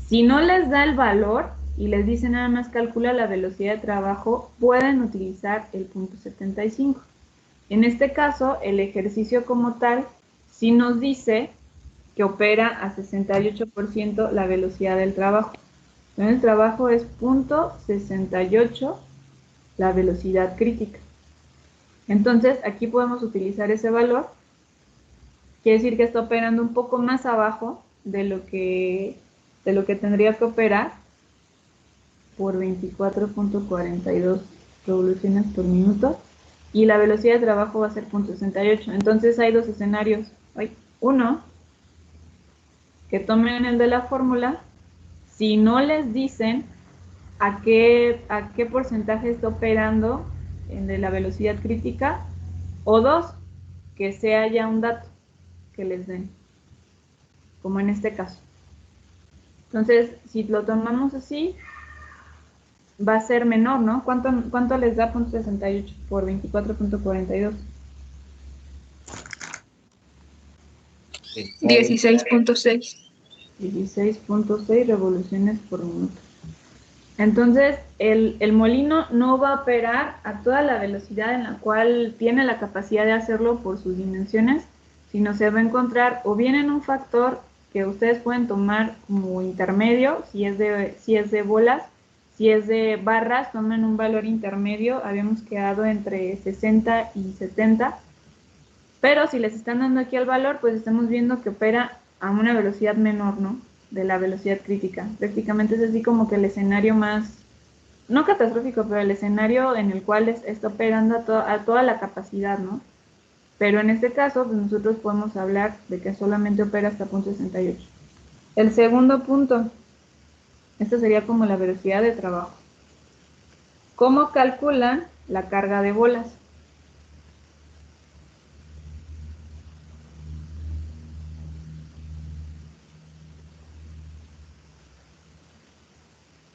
Si no les da el valor y les dice nada más calcula la velocidad de trabajo, pueden utilizar el 0.75. En este caso, el ejercicio como tal, sí nos dice que opera a 68% la velocidad del trabajo. Entonces, el trabajo es 0.68 la velocidad crítica. Entonces, aquí podemos utilizar ese valor. Quiere decir que está operando un poco más abajo de lo que tendría que operar por 24.42 revoluciones por minuto, y la velocidad de trabajo va a ser 0.68. Entonces hay dos escenarios. Uno, que tomen el de la fórmula. Si no les dicen a qué porcentaje está operando el de la velocidad crítica, o dos, que sea ya un dato que les den, como en este caso. Entonces, si lo tomamos así, va a ser menor, ¿no? ¿Cuánto les da 0.68 por 24.42? 16.6. 16.6 revoluciones por minuto. Entonces, el molino no va a operar a toda la velocidad en la cual tiene la capacidad de hacerlo por sus dimensiones, sino se va a encontrar o bien en un factor que ustedes pueden tomar como intermedio, si es de bolas, si es de barras, tomen un valor intermedio, habíamos quedado entre 60 y 70, pero si les están dando aquí el valor, pues estamos viendo que opera a una velocidad menor, ¿no? De la velocidad crítica. Prácticamente es así como que el escenario más, no catastrófico, pero el escenario en el cual está operando a toda la capacidad, ¿no? Pero en este caso, pues nosotros podemos hablar de que solamente opera hasta .68. El segundo punto, esta sería como la velocidad de trabajo. ¿Cómo calculan la carga de bolas?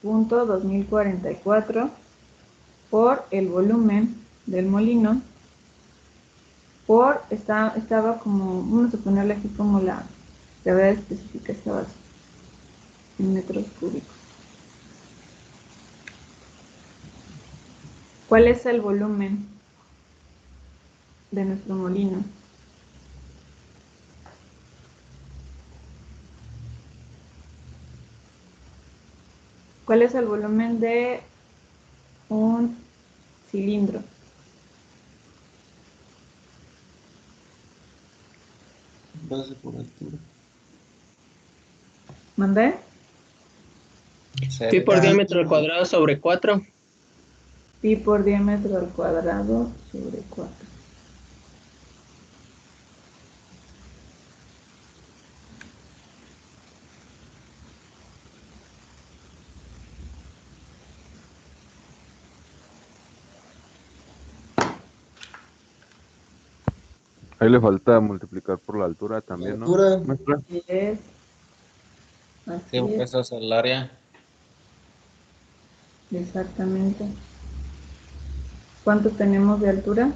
Punto 2044 por el volumen del molino por, estaba como, vamos a ponerle aquí como la gravedad específica, estaba así, en metros cúbicos. ¿Cuál es el volumen de nuestro molino? ¿Cuál es el volumen de un cilindro? Base por altura. ¿Mandé? Pi por Cerca. diámetro al cuadrado sobre 4. Pi por diámetro al cuadrado sobre 4. Ahí le falta multiplicar por la altura también, ¿no? Altura. Maestra? Así es. Sí, Así es, eso es el área. exactamente. ¿Cuánto tenemos de altura?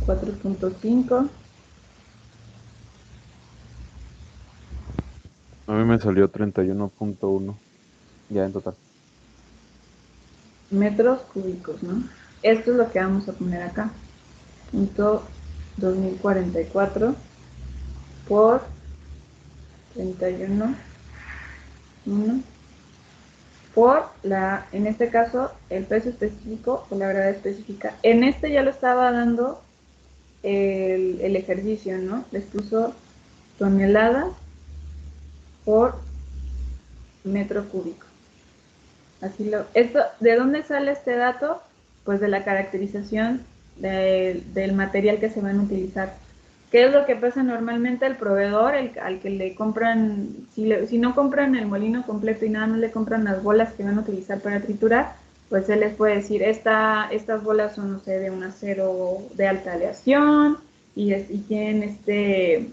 4.5. A mí me salió 31.1 ya en total. Metros cúbicos, ¿no? Esto es lo que vamos a poner acá. Punto 2044 por 31, 1, por la, en este caso, el peso específico o la gravedad específica. En este ya lo estaba dando el ejercicio, ¿no? Les puso toneladas por metro cúbico. Así ¿de dónde sale este dato? Pues de la caracterización del material que se van a utilizar. ¿Qué es lo que pasa normalmente al proveedor, al que le compran, si no compran el molino completo y nada más le compran las bolas que van a utilizar para triturar, pues él les puede decir, estas bolas son, no sé, de un acero de alta aleación y tienen este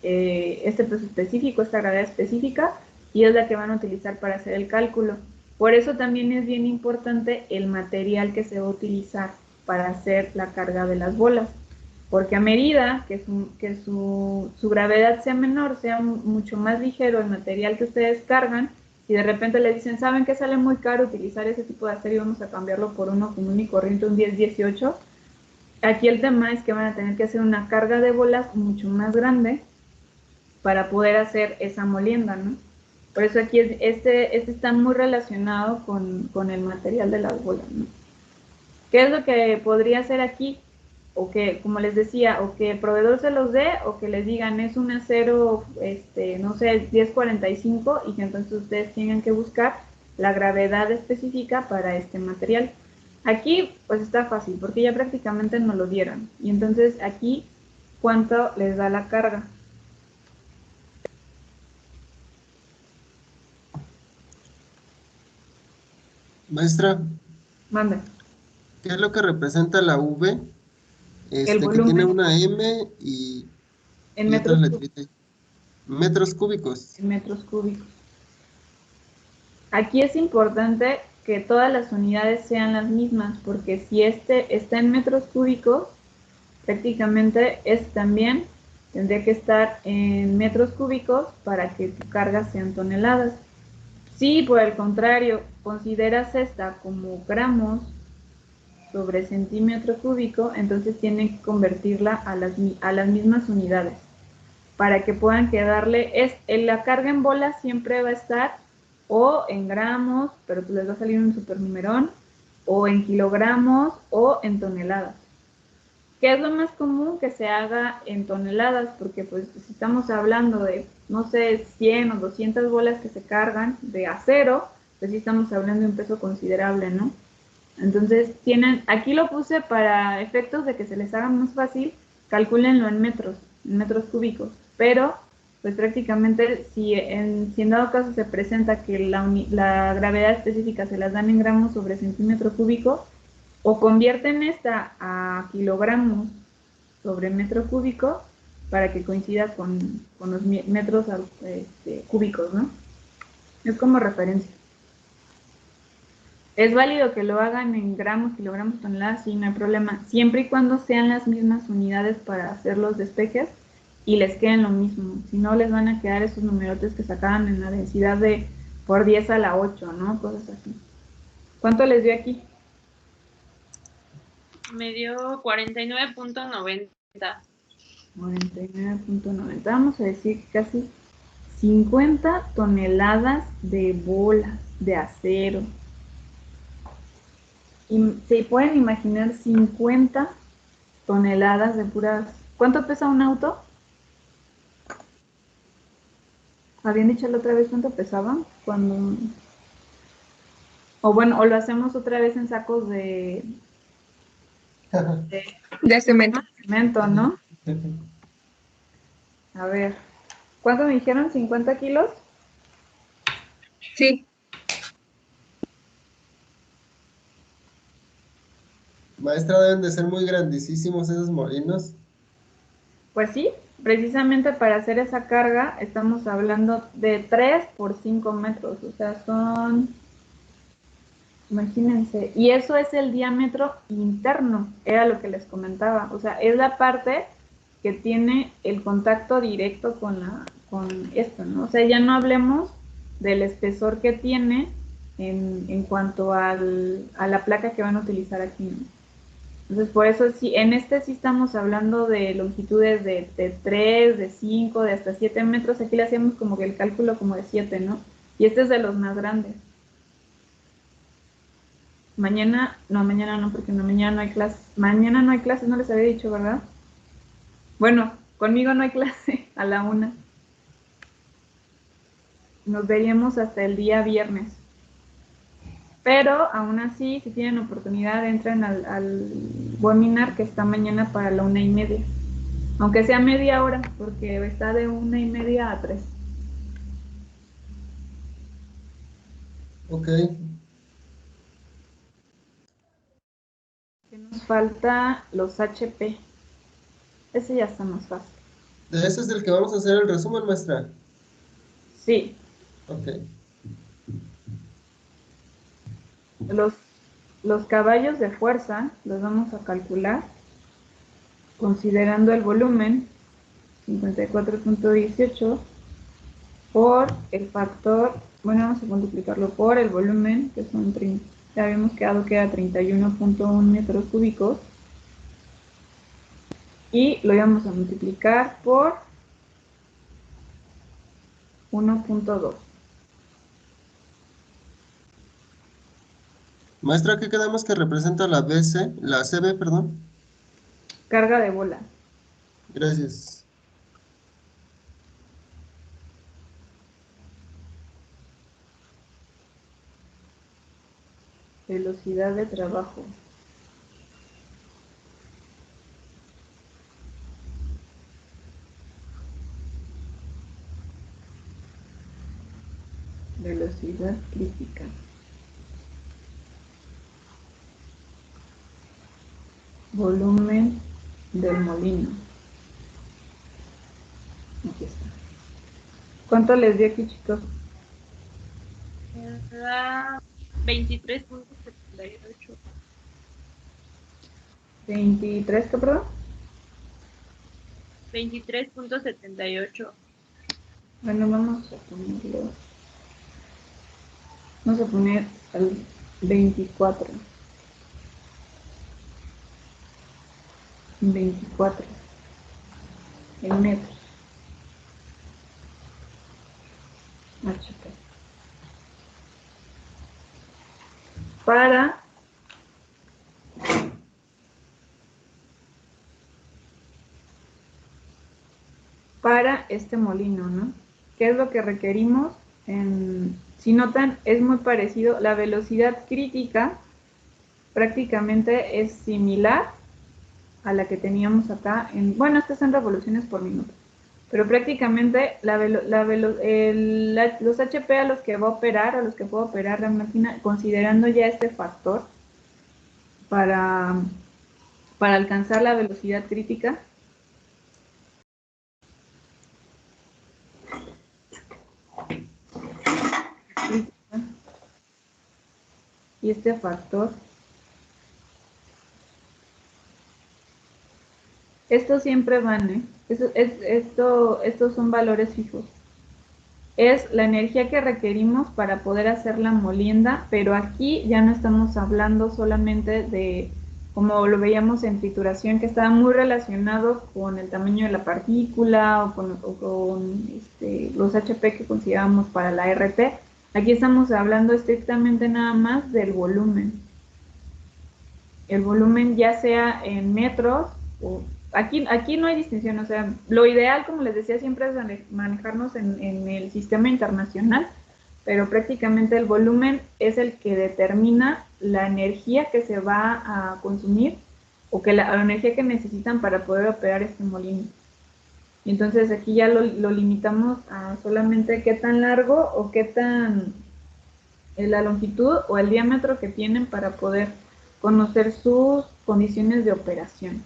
peso específico, esta gravedad específica, y es la que van a utilizar para hacer el cálculo. Por eso también es bien importante el material que se va a utilizar para hacer la carga de las bolas, porque a medida que su gravedad sea menor, sea mucho más ligero el material que ustedes cargan, si de repente le dicen, ¿saben que sale muy caro utilizar ese tipo de acero y vamos a cambiarlo por uno común y corriente, un 1018? Aquí el tema es que van a tener que hacer una carga de bolas mucho más grande para poder hacer esa molienda, ¿no? Por eso aquí este está muy relacionado con el material de las bolas, ¿no? ¿Qué es lo que podría hacer aquí? O que, como les decía, o que el proveedor se los dé, o que les digan es un acero, no sé, 1045, y que entonces ustedes tengan que buscar la gravedad específica para este material. Aquí, pues está fácil, porque ya prácticamente nos lo dieron. Y entonces aquí, ¿cuánto les da la carga? Maestra, Manda. ¿qué es lo que representa la V? El Que tiene volumen una M y en otras metros, letritas. Metros cúbicos. en metros cúbicos. Aquí es importante que todas las unidades sean las mismas, porque si este está en metros cúbicos, prácticamente este también tendría que estar en metros cúbicos para que tu carga sean toneladas. Si por el contrario consideras esta como gramos sobre centímetro cúbico, entonces tienen que convertirla a las mismas unidades para que puedan quedarle, la carga en bolas siempre va a estar o en gramos, pero pues les va a salir un supernumerón, o en kilogramos o en toneladas. ¿Qué es lo más común? Que se haga en toneladas, porque pues si estamos hablando de, no sé, 100 o 200 bolas que se cargan de acero, pues sí estamos hablando de un peso considerable, ¿no? Entonces, aquí lo puse para efectos de que se les haga más fácil, calcúlenlo en metros cúbicos, pero pues prácticamente si en dado caso se presenta que la gravedad específica se las dan en gramos sobre centímetro cúbico, o convierten esta a kilogramos sobre metro cúbico para que coincida con los metros cúbicos, ¿no? Es como referencia. ¿Es válido que lo hagan en gramos, kilogramos, toneladas? Sí, no hay problema. Siempre y cuando sean las mismas unidades para hacer los despejes y les queden lo mismo. Si no, les van a quedar esos numerotes que sacaban en la densidad de por 10 a la 8, ¿no? Cosas así. ¿Cuánto les dio aquí? Me dio 49.90. 49.90. Vamos a decir casi 50 toneladas de bolas de acero. Y se pueden imaginar 50 toneladas de puras... ¿Cuánto pesa un auto? ¿Habían dicho la otra vez cuánto pesaba? Cuando... O bueno, o lo hacemos otra vez en sacos de cemento. cemento, ¿no? A ver, ¿cuánto me dijeron? ¿50 kilos? Sí. Maestra, deben de ser muy grandísimos esos molinos. Pues sí, precisamente para hacer esa carga estamos hablando de 3 por 5 metros, o sea, son, imagínense, y eso es el diámetro interno, era lo que les comentaba, o sea, es la parte que tiene el contacto directo con esto, ¿no? O sea, ya no hablemos del espesor que tiene en cuanto a la placa que van a utilizar aquí, ¿no? Entonces, por eso sí, en sí estamos hablando de longitudes de 3, de 5, de hasta 7 metros. Aquí le hacemos como que el cálculo como de 7, ¿no? Y este es de los más grandes. Mañana no, porque mañana no hay clases. Mañana no hay clases, no les había dicho, ¿verdad? Bueno, conmigo no hay clase a la 1. Nos veríamos hasta el día viernes. Pero aún así, si tienen oportunidad, entren al webinar que está mañana para la 1:30. Aunque sea media hora, porque está de 1:30 a 3. Ok. Que nos falta los HP. Ese ya está más fácil. ¿De ese es del que vamos a hacer el resumen, maestra? Sí, Ok. los caballos de fuerza los vamos a calcular considerando el volumen 54.18 por el factor, bueno, vamos a multiplicarlo por el volumen, que son 30, ya habíamos quedado que era 31.1 metros cúbicos, y lo íbamos a multiplicar por 1.2. Maestra, ¿qué quedamos que representa la BC, la CB, perdón? Carga de bola. Gracias. Velocidad de trabajo. Velocidad crítica. Volumen del molino. Aquí está. ¿Cuánto les dio aquí, chicos? Me da 23.78. 23, ¿qué, perdón? 23.78. Bueno, vamos a ponerlo. Vamos a poner el 24. 24 en metros. HP. Para este molino, ¿no? ¿Qué es lo que requerimos? Si notan, es muy parecido. La velocidad crítica prácticamente es similar a la que teníamos acá. Bueno, estas son revoluciones por minuto. Pero prácticamente los HP a los que va a operar, a los que puede operar la máquina, considerando ya este factor para alcanzar la velocidad crítica, y este factor, estos siempre van, estos son valores fijos. Es la energía que requerimos para poder hacer la molienda, pero aquí ya no estamos hablando solamente de, como lo veíamos en trituración, que estaba muy relacionado con el tamaño de la partícula o con los HP que considerábamos para la RT. Aquí estamos hablando estrictamente nada más del volumen. El volumen ya sea en metros o aquí no hay distinción, o sea, lo ideal, como les decía, siempre es manejarnos en el sistema internacional, pero prácticamente el volumen es el que determina la energía que se va a consumir o que la energía que necesitan para poder operar este molino. Y entonces aquí ya lo limitamos a solamente qué tan largo o qué tan la longitud o el diámetro que tienen para poder conocer sus condiciones de operación.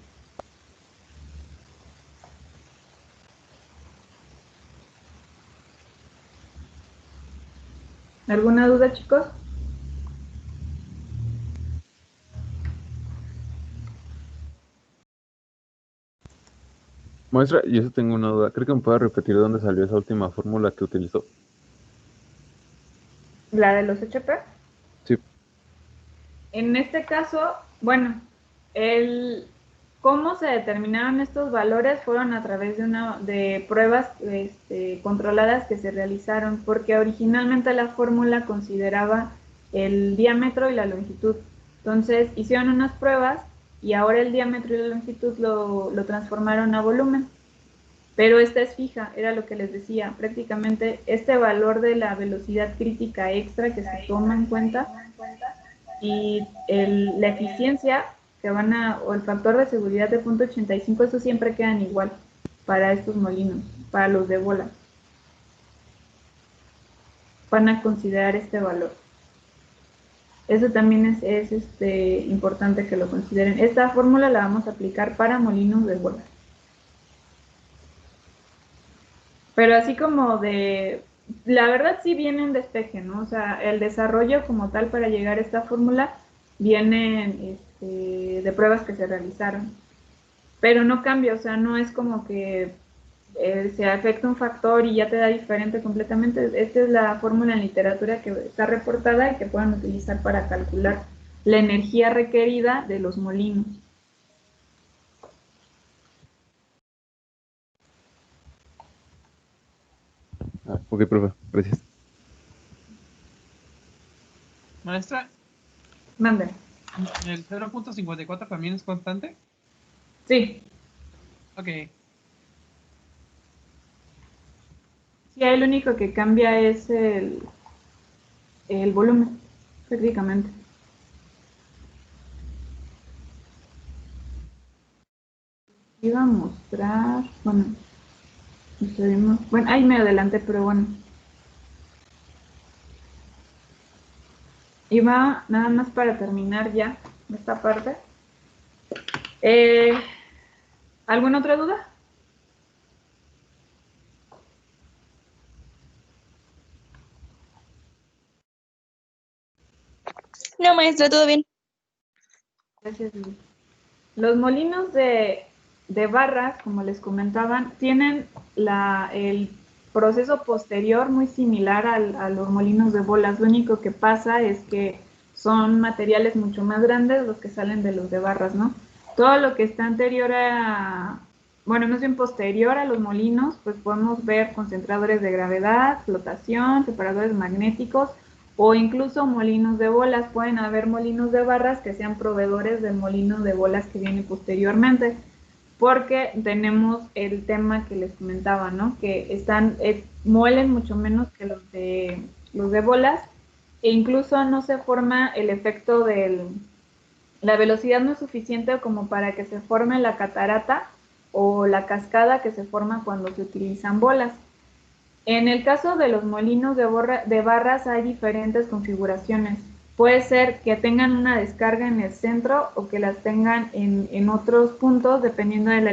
¿Alguna duda, chicos? Maestra, yo eso tengo una duda. ¿Cree que me pueda repetir de dónde salió esa última fórmula que utilizó? ¿La de los HP? Sí. En este caso, bueno, cómo se determinaron estos valores fueron a través de pruebas controladas que se realizaron, porque originalmente la fórmula consideraba el diámetro y la longitud. Entonces hicieron unas pruebas y ahora el diámetro y la longitud lo transformaron a volumen. Pero esta es fija, era lo que les decía, prácticamente este valor de la velocidad crítica extra que se toma en cuenta y la eficiencia que o el factor de seguridad de 0.85, eso siempre quedan igual para estos molinos, para los de bola. Van a considerar este valor. Eso también es importante que lo consideren. Esta fórmula la vamos a aplicar para molinos de bola. Pero así como la verdad sí viene un despeje, ¿no? O sea, el desarrollo como tal para llegar a esta fórmula viene de pruebas que se realizaron. Pero no cambia, o sea, no es como que se afecta un factor y ya te da diferente completamente. Esta es la fórmula en literatura que está reportada y que pueden utilizar para calcular la energía requerida de los molinos. Ok, profe, gracias. Maestra, Manden. ¿el 0.54 también es constante? Sí. Ok. Sí, ahí lo único que cambia es el volumen, prácticamente. Iba a mostrar, bueno, ahí me adelanté, pero bueno. Iba nada más para terminar ya esta parte. ¿Alguna otra duda? No, maestra, todo bien. Gracias, Lili. Los molinos de barras, como les comentaban, tienen proceso posterior muy similar a los molinos de bolas. Lo único que pasa es que son materiales mucho más grandes los que salen de los de barras, ¿no? Todo lo que está anterior bueno, más bien posterior a los molinos, pues podemos ver concentradores de gravedad, flotación, separadores magnéticos o incluso molinos de bolas. Pueden haber molinos de barras que sean proveedores del molino de bolas que viene posteriormente, porque tenemos el tema que les comentaba, ¿no? Que muelen mucho menos que los de bolas, e incluso no se forma el efecto la velocidad no es suficiente como para que se forme la catarata o la cascada que se forma cuando se utilizan bolas. En el caso de los molinos de barras hay diferentes configuraciones. Puede ser que tengan una descarga en el centro o que las tengan en otros puntos dependiendo de la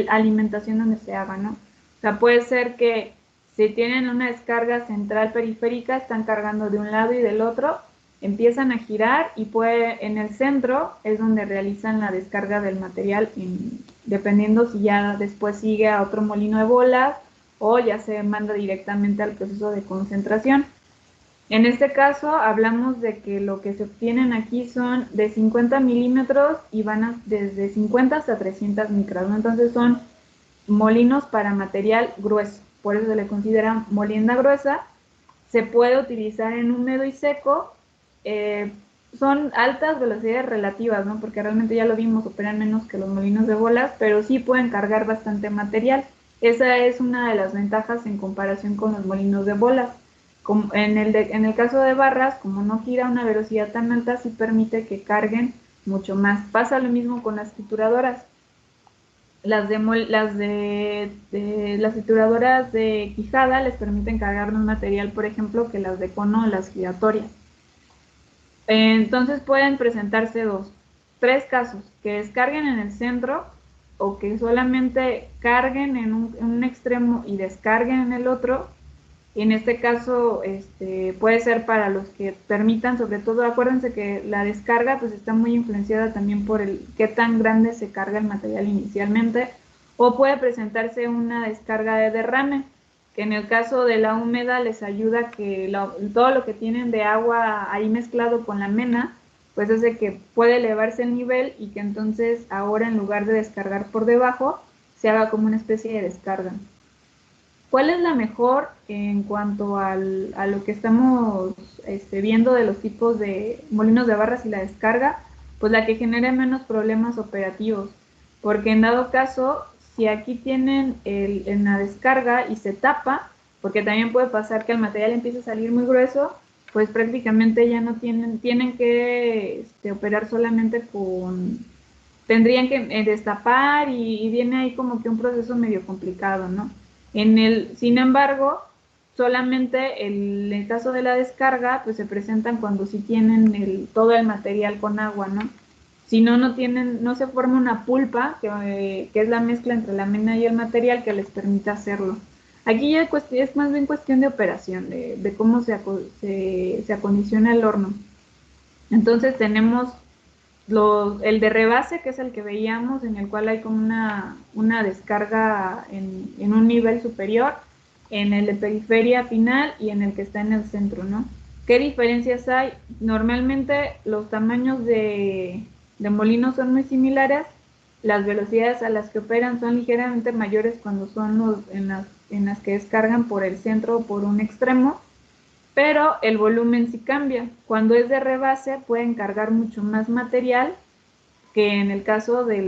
alimentación donde se haga, ¿no? O sea, puede ser que si tienen una descarga central periférica, están cargando de un lado y del otro, empiezan a girar y en el centro es donde realizan la descarga del material, dependiendo si ya después sigue a otro molino de bolas o ya se manda directamente al proceso de concentración. En este caso hablamos de que lo que se obtienen aquí son de 50 milímetros y van desde 50 hasta 300 micras, ¿no? Entonces son molinos para material grueso, por eso se le considera molienda gruesa. Se puede utilizar en húmedo y seco. Son altas velocidades relativas, ¿no? Porque realmente ya lo vimos, operan menos que los molinos de bolas, pero sí pueden cargar bastante material. Esa es una de las ventajas en comparación con los molinos de bolas. En el caso de barras, como no gira a una velocidad tan alta, sí permite que carguen mucho más. Pasa lo mismo con las trituradoras. Las trituradoras de quijada les permiten cargar más material, por ejemplo, que las de cono o las giratorias. Entonces pueden presentarse tres casos: que descarguen en el centro o que solamente carguen en un extremo y descarguen en el otro. En este caso puede ser para los que permitan, sobre todo, acuérdense que la descarga pues está muy influenciada también por qué tan grande se carga el material inicialmente, o puede presentarse una descarga de derrame, que en el caso de la húmeda les ayuda que todo lo que tienen de agua ahí mezclado con la mena, pues hace que puede elevarse el nivel y que entonces ahora en lugar de descargar por debajo, se haga como una especie de descarga. ¿Cuál es la mejor en cuanto a lo que estamos viendo de los tipos de molinos de barras y la descarga? Pues la que genere menos problemas operativos, porque en dado caso, si aquí tienen en la descarga y se tapa, porque también puede pasar que el material empiece a salir muy grueso, pues prácticamente ya no tienen que operar solamente tendrían que destapar y viene ahí como que un proceso medio complicado, ¿no? Sin embargo, solamente en el caso de la descarga, pues se presentan cuando sí tienen todo el material con agua, ¿no? Si no se forma una pulpa, que es la mezcla entre la mena y el material que les permite hacerlo. Aquí ya es más bien cuestión de operación, de cómo se acondiciona el horno. Entonces tenemos el de rebase, que es el que veíamos, en el cual hay como una descarga en un nivel superior, en el de periferia final y en el que está en el centro, ¿no? ¿Qué diferencias hay? Normalmente los tamaños de molinos son muy similares, las velocidades a las que operan son ligeramente mayores cuando son en las que descargan por el centro o por un extremo, pero el volumen sí cambia. Cuando es de rebase pueden cargar mucho más material que en el caso de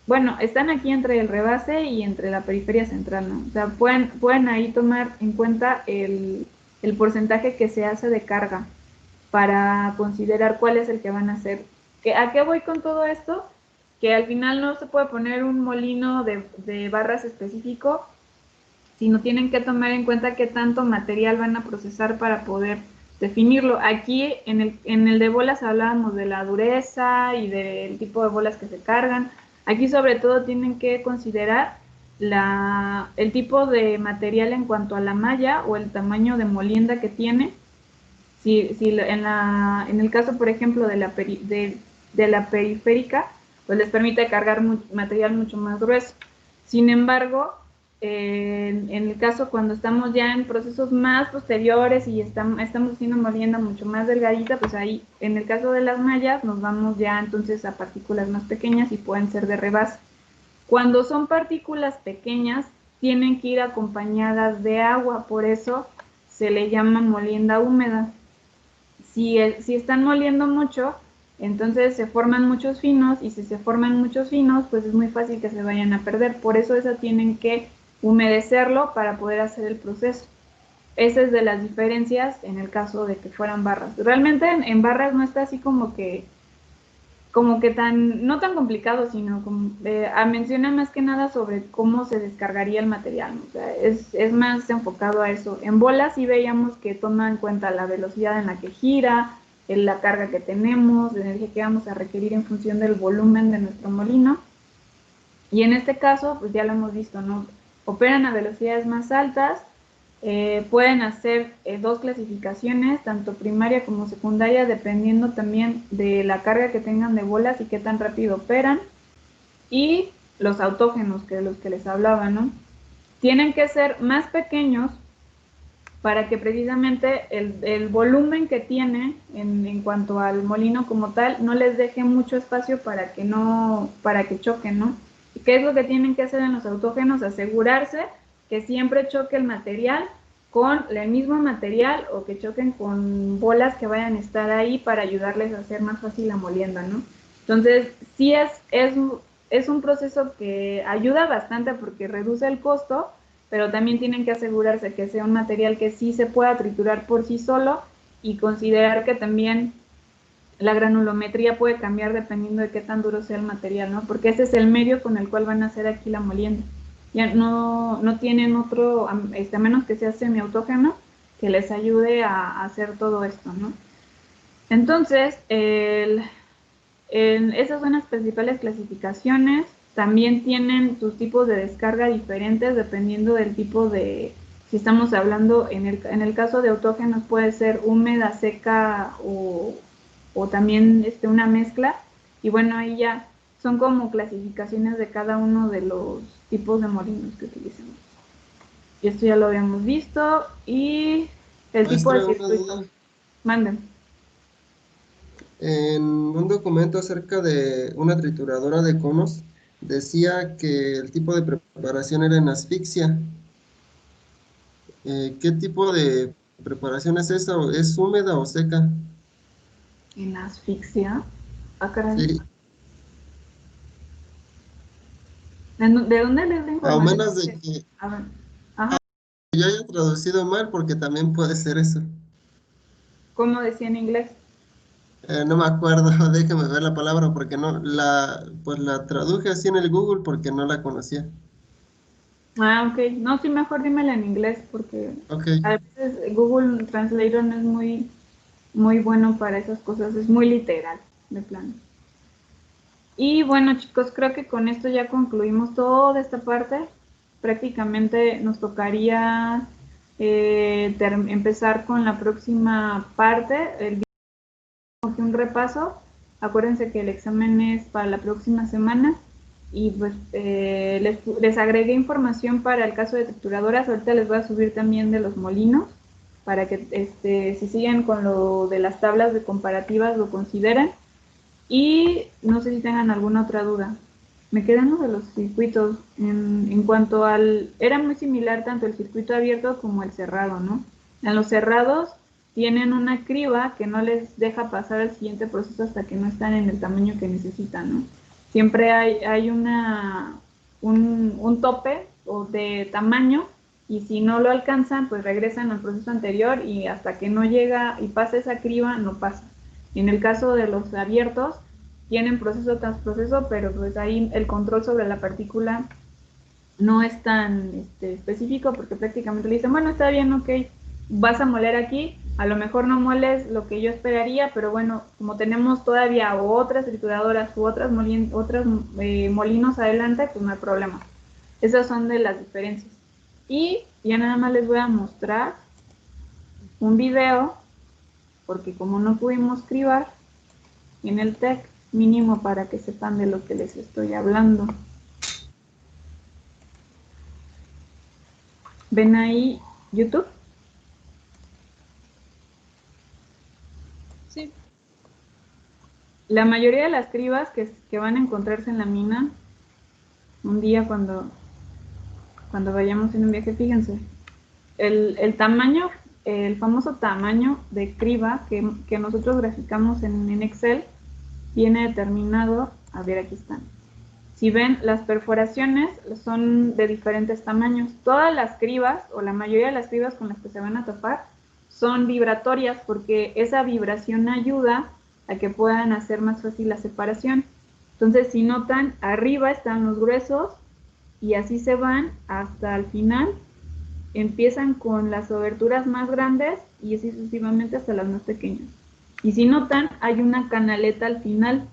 bueno, están aquí entre el rebase y entre la periferia central, ¿no? O sea, pueden ahí tomar en cuenta el porcentaje que se hace de carga para considerar cuál es el que van a hacer. ¿A qué voy con todo esto? Que al final no se puede poner un molino de barras específico, sino tienen que tomar en cuenta qué tanto material van a procesar para poder definirlo. Aquí en el de bolas hablábamos de la dureza y del tipo de bolas que se cargan. Aquí sobre todo tienen que considerar el tipo de material en cuanto a la malla o el tamaño de molienda que tiene. En el caso, por ejemplo, de la periférica, pues les permite cargar material mucho más grueso. Sin embargo, en el caso cuando estamos ya en procesos más posteriores y estamos haciendo molienda mucho más delgadita, pues ahí en el caso de las mallas nos vamos ya entonces a partículas más pequeñas y pueden ser de rebase. Cuando son partículas pequeñas tienen que ir acompañadas de agua, por eso se le llama molienda húmeda. Si están moliendo mucho, entonces se forman muchos finos, y si se forman muchos finos, pues es muy fácil que se vayan a perder. Por eso esa tienen que humedecerlo para poder hacer el proceso. Esa es de las diferencias en el caso de que fueran barras. Realmente en barras no está así como que no tan complicado, sino como, menciona más que nada sobre cómo se descargaría el material, ¿no? O sea, es más enfocado a eso. En bolas sí veíamos que toma en cuenta la velocidad en la que gira, la carga que tenemos, la energía que vamos a requerir en función del volumen de nuestro molino. Y en este caso, pues ya lo hemos visto, ¿no? Operan a velocidades más altas, pueden hacer dos clasificaciones, tanto primaria como secundaria, dependiendo también de la carga que tengan de bolas y qué tan rápido operan. Y los autógenos, que de los que les hablaba, ¿no? Tienen que ser más pequeños para que precisamente el volumen que tiene en cuanto al molino como tal no les deje mucho espacio para que choquen, ¿no? ¿Y qué es lo que tienen que hacer en los autógenos? Asegurarse que siempre choque el material con el mismo material, o que choquen con bolas que vayan a estar ahí para ayudarles a hacer más fácil la molienda, ¿no? Entonces, sí es un proceso que ayuda bastante porque reduce el costo, pero también tienen que asegurarse que sea un material que sí se pueda triturar por sí solo, y considerar que también la granulometría puede cambiar dependiendo de qué tan duro sea el material, ¿no? Porque ese es el medio con el cual van a hacer aquí la molienda. Ya no tienen otro, a menos que sea semiautógeno, que les ayude a hacer todo esto, ¿no? Entonces, esas son las principales clasificaciones. También tienen sus tipos de descarga diferentes dependiendo del tipo de, si estamos hablando, en el caso de autógenos puede ser húmeda, seca o también una mezcla. Y bueno, ahí ya son como clasificaciones de cada uno de los tipos de molinos que utilizamos. Y esto ya lo habíamos visto. Y el tipo de circuito. Manden. En un documento acerca de una trituradora de conos, decía que el tipo de preparación era en asfixia. ¿Qué tipo de preparación es esa? ¿Es húmeda o seca? En asfixia. Ah, caray. Sí. ¿De dónde les da A información? menos de que A ver. Ajá. yo haya traducido mal, porque también puede ser eso. ¿Cómo decía en inglés? No me acuerdo, déjame ver la palabra porque pues la traduje así en el Google porque no la conocía. Ah, ok. No, sí, mejor dímela en inglés, porque Ok. a veces Google Translator no es muy bueno para esas cosas, es muy literal, de plano. Y bueno, chicos, creo que con esto ya concluimos toda esta parte. Prácticamente nos tocaría empezar con la próxima parte, un repaso. Acuérdense que el examen es para la próxima semana, y pues les agregué información para el caso de trituradoras. Ahorita les voy a subir también de los molinos para que si siguen con lo de las tablas de comparativas lo consideren. Y no sé si tengan alguna otra duda. Me quedan los de los circuitos. En cuanto era muy similar tanto el circuito abierto como el cerrado, ¿no? En los cerrados tienen una criba que no les deja pasar al siguiente proceso hasta que no están en el tamaño que necesitan, ¿no? Siempre hay un tope o de tamaño, y si no lo alcanzan, pues regresan al proceso anterior, y hasta que no llega y pasa esa criba, no pasa. En el caso de los abiertos, tienen proceso tras proceso, pero pues ahí el control sobre la partícula no es tan específico, porque prácticamente le dicen, bueno, está bien, ok, vas a moler aquí, a lo mejor no moles lo que yo esperaría, pero bueno, como tenemos todavía otras trituradoras u otros molinos adelante, pues no hay problema. Esas son de las diferencias. Y ya nada más les voy a mostrar un video, porque como no pudimos cribar en el TEC, mínimo para que sepan de lo que les estoy hablando. ¿Ven ahí YouTube? Sí. La mayoría de las cribas que van a encontrarse en la mina, un día cuando vayamos en un viaje, fíjense, el tamaño, el famoso tamaño de criba que nosotros graficamos en Excel, viene determinado, a ver, aquí están. Si ven, las perforaciones son de diferentes tamaños. Todas las cribas, o la mayoría de las cribas con las que se van a topar, son vibratorias porque esa vibración ayuda a que puedan hacer más fácil la separación. Entonces, si notan, arriba están los gruesos y así se van hasta el final. Empiezan con las aberturas más grandes y así sucesivamente hasta las más pequeñas. Y si notan, hay una canaleta al final.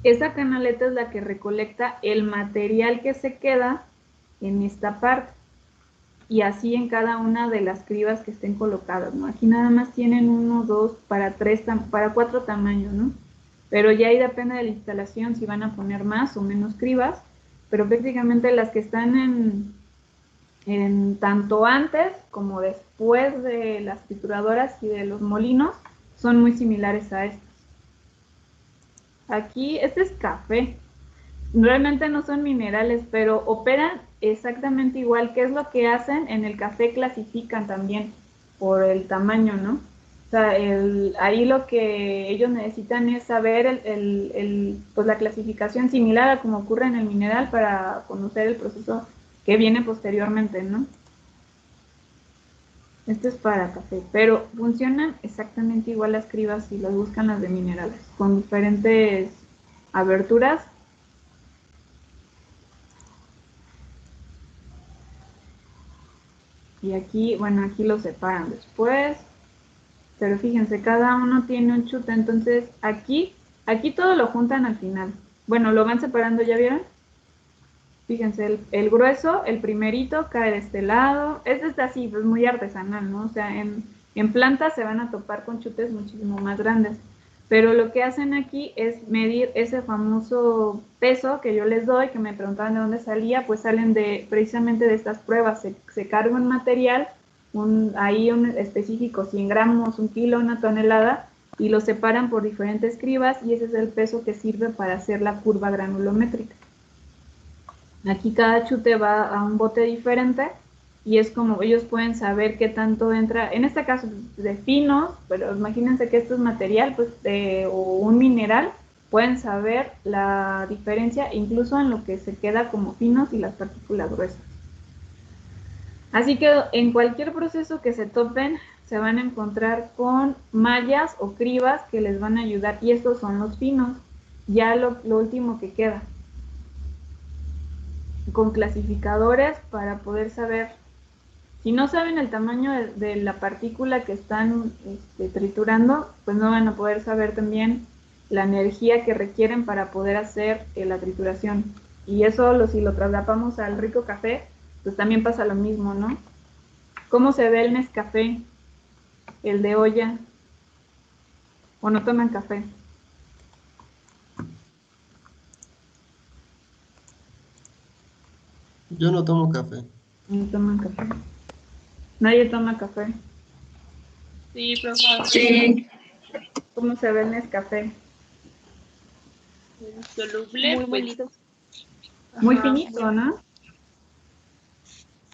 Esa canaleta es la que recolecta el material que se queda en esta parte. Y así en cada una de las cribas que estén colocadas, ¿no? Aquí nada más tienen 1, 2, para 4 tamaños, ¿no? Pero ya ahí depende de la instalación si van a poner más o menos cribas, pero prácticamente las que están en tanto antes como después de las trituradoras y de los molinos son muy similares a estas. Aquí, este es café. Realmente no son minerales, pero operan exactamente igual. ¿Qué es lo que hacen? En el café clasifican también por el tamaño, ¿no? O sea, ahí lo que ellos necesitan es saber pues la clasificación similar a como ocurre en el mineral para conocer el proceso que viene posteriormente, ¿no? Esto es para café, pero funcionan exactamente igual las cribas si las buscan las de minerales, con diferentes aberturas. Y aquí, bueno, aquí lo separan después. Pero fíjense, cada uno tiene un chute, entonces aquí todo lo juntan al final. Bueno, lo van separando, ¿ya vieron? Fíjense, el grueso, el primerito, cae de este lado. Este está así, pues muy artesanal, ¿no? O sea, en plantas se van a topar con chutes muchísimo más grandes. Pero lo que hacen aquí es medir ese famoso peso que yo les doy, que me preguntaban de dónde salía, pues salen precisamente de estas pruebas. Se carga un material, ahí un específico, 100 gramos, 1 kilo, 1 tonelada, y lo separan por diferentes cribas, y ese es el peso que sirve para hacer la curva granulométrica. Aquí cada chute va a un bote diferente y es como ellos pueden saber qué tanto entra, en este caso de finos, pero imagínense que esto es material pues, o un mineral, pueden saber la diferencia incluso en lo que se queda como finos y las partículas gruesas. Así que en cualquier proceso que se topen, se van a encontrar con mallas o cribas que les van a ayudar, y estos son los finos, ya lo último que queda, con clasificadores para poder saber. Si no saben el tamaño de la partícula que están triturando, pues no van a poder saber también la energía que requieren para poder hacer la trituración. Y eso, si lo trasladamos al rico café, pues también pasa lo mismo, ¿no? ¿Cómo se ve el Nescafé? El de olla. ¿O no toman café? Yo no tomo café. No toman café. Nadie toma café. Sí, profe. Sí. ¿Cómo se ve el Nescafé? Soluble, Muy pues. bonito. Muy Ajá. finito, ¿no?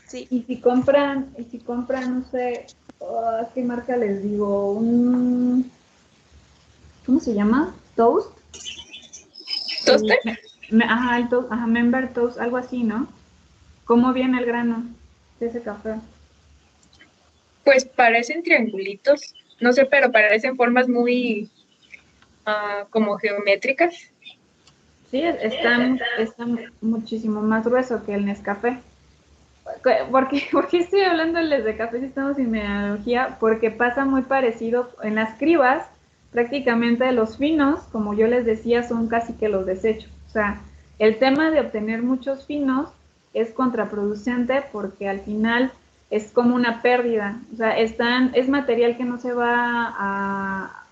Sí. Y si compran, no sé, ¿qué marca les digo? ¿Cómo se llama? ¿Toast? ¿Toaster? Ajá, el toast, ajá, Member Toast, algo así, ¿no? ¿Cómo viene el grano de ese café? Pues parecen triangulitos. No sé, pero parecen formas muy como geométricas. Sí, está muchísimo más grueso que el Nescafé. ¿Por qué estoy hablándoles de café si estamos sin analogía? Porque pasa muy parecido en las cribas, prácticamente los finos, como yo les decía, son casi que los desechos. O sea, el tema de obtener muchos finos es contraproducente porque al final es como una pérdida. O sea, es material que no se va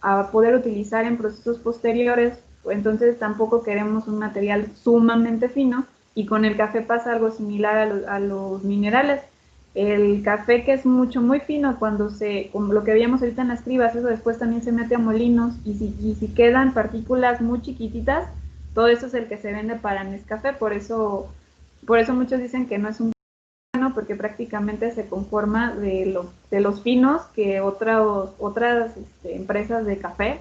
a poder utilizar en procesos posteriores, entonces tampoco queremos un material sumamente fino. Y con el café pasa algo similar a los minerales. El café que es muy fino, como lo que veíamos ahorita en las cribas, eso después también se mete a molinos, y si quedan partículas muy chiquititas, todo eso es el que se vende para Nescafé. Por eso muchos dicen que no es un bueno, porque prácticamente se conforma de los finos que otras empresas de café,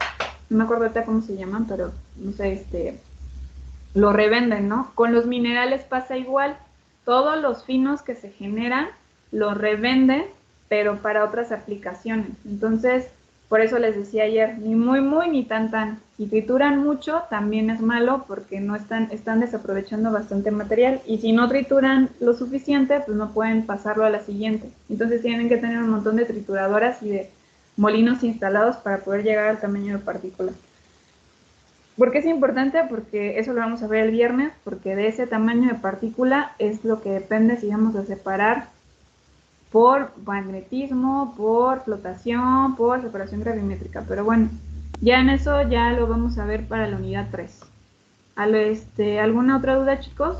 no me acuerdo ahorita cómo se llaman, pero no sé, lo revenden, ¿no? Con los minerales pasa igual, todos los finos que se generan los revenden, pero para otras aplicaciones. Entonces, por eso les decía ayer, ni muy ni tan. Si trituran mucho, también es malo, porque no están desaprovechando bastante material, y si no trituran lo suficiente, pues no pueden pasarlo a la siguiente. Entonces tienen que tener un montón de trituradoras y de molinos instalados para poder llegar al tamaño de partículas. ¿Por qué es importante? Porque eso lo vamos a ver el viernes, porque de ese tamaño de partícula es lo que depende si vamos a separar por magnetismo, por flotación, por separación gravimétrica. Pero bueno, ya en eso ya lo vamos a ver para la unidad 3. ¿Alguna otra duda, chicos?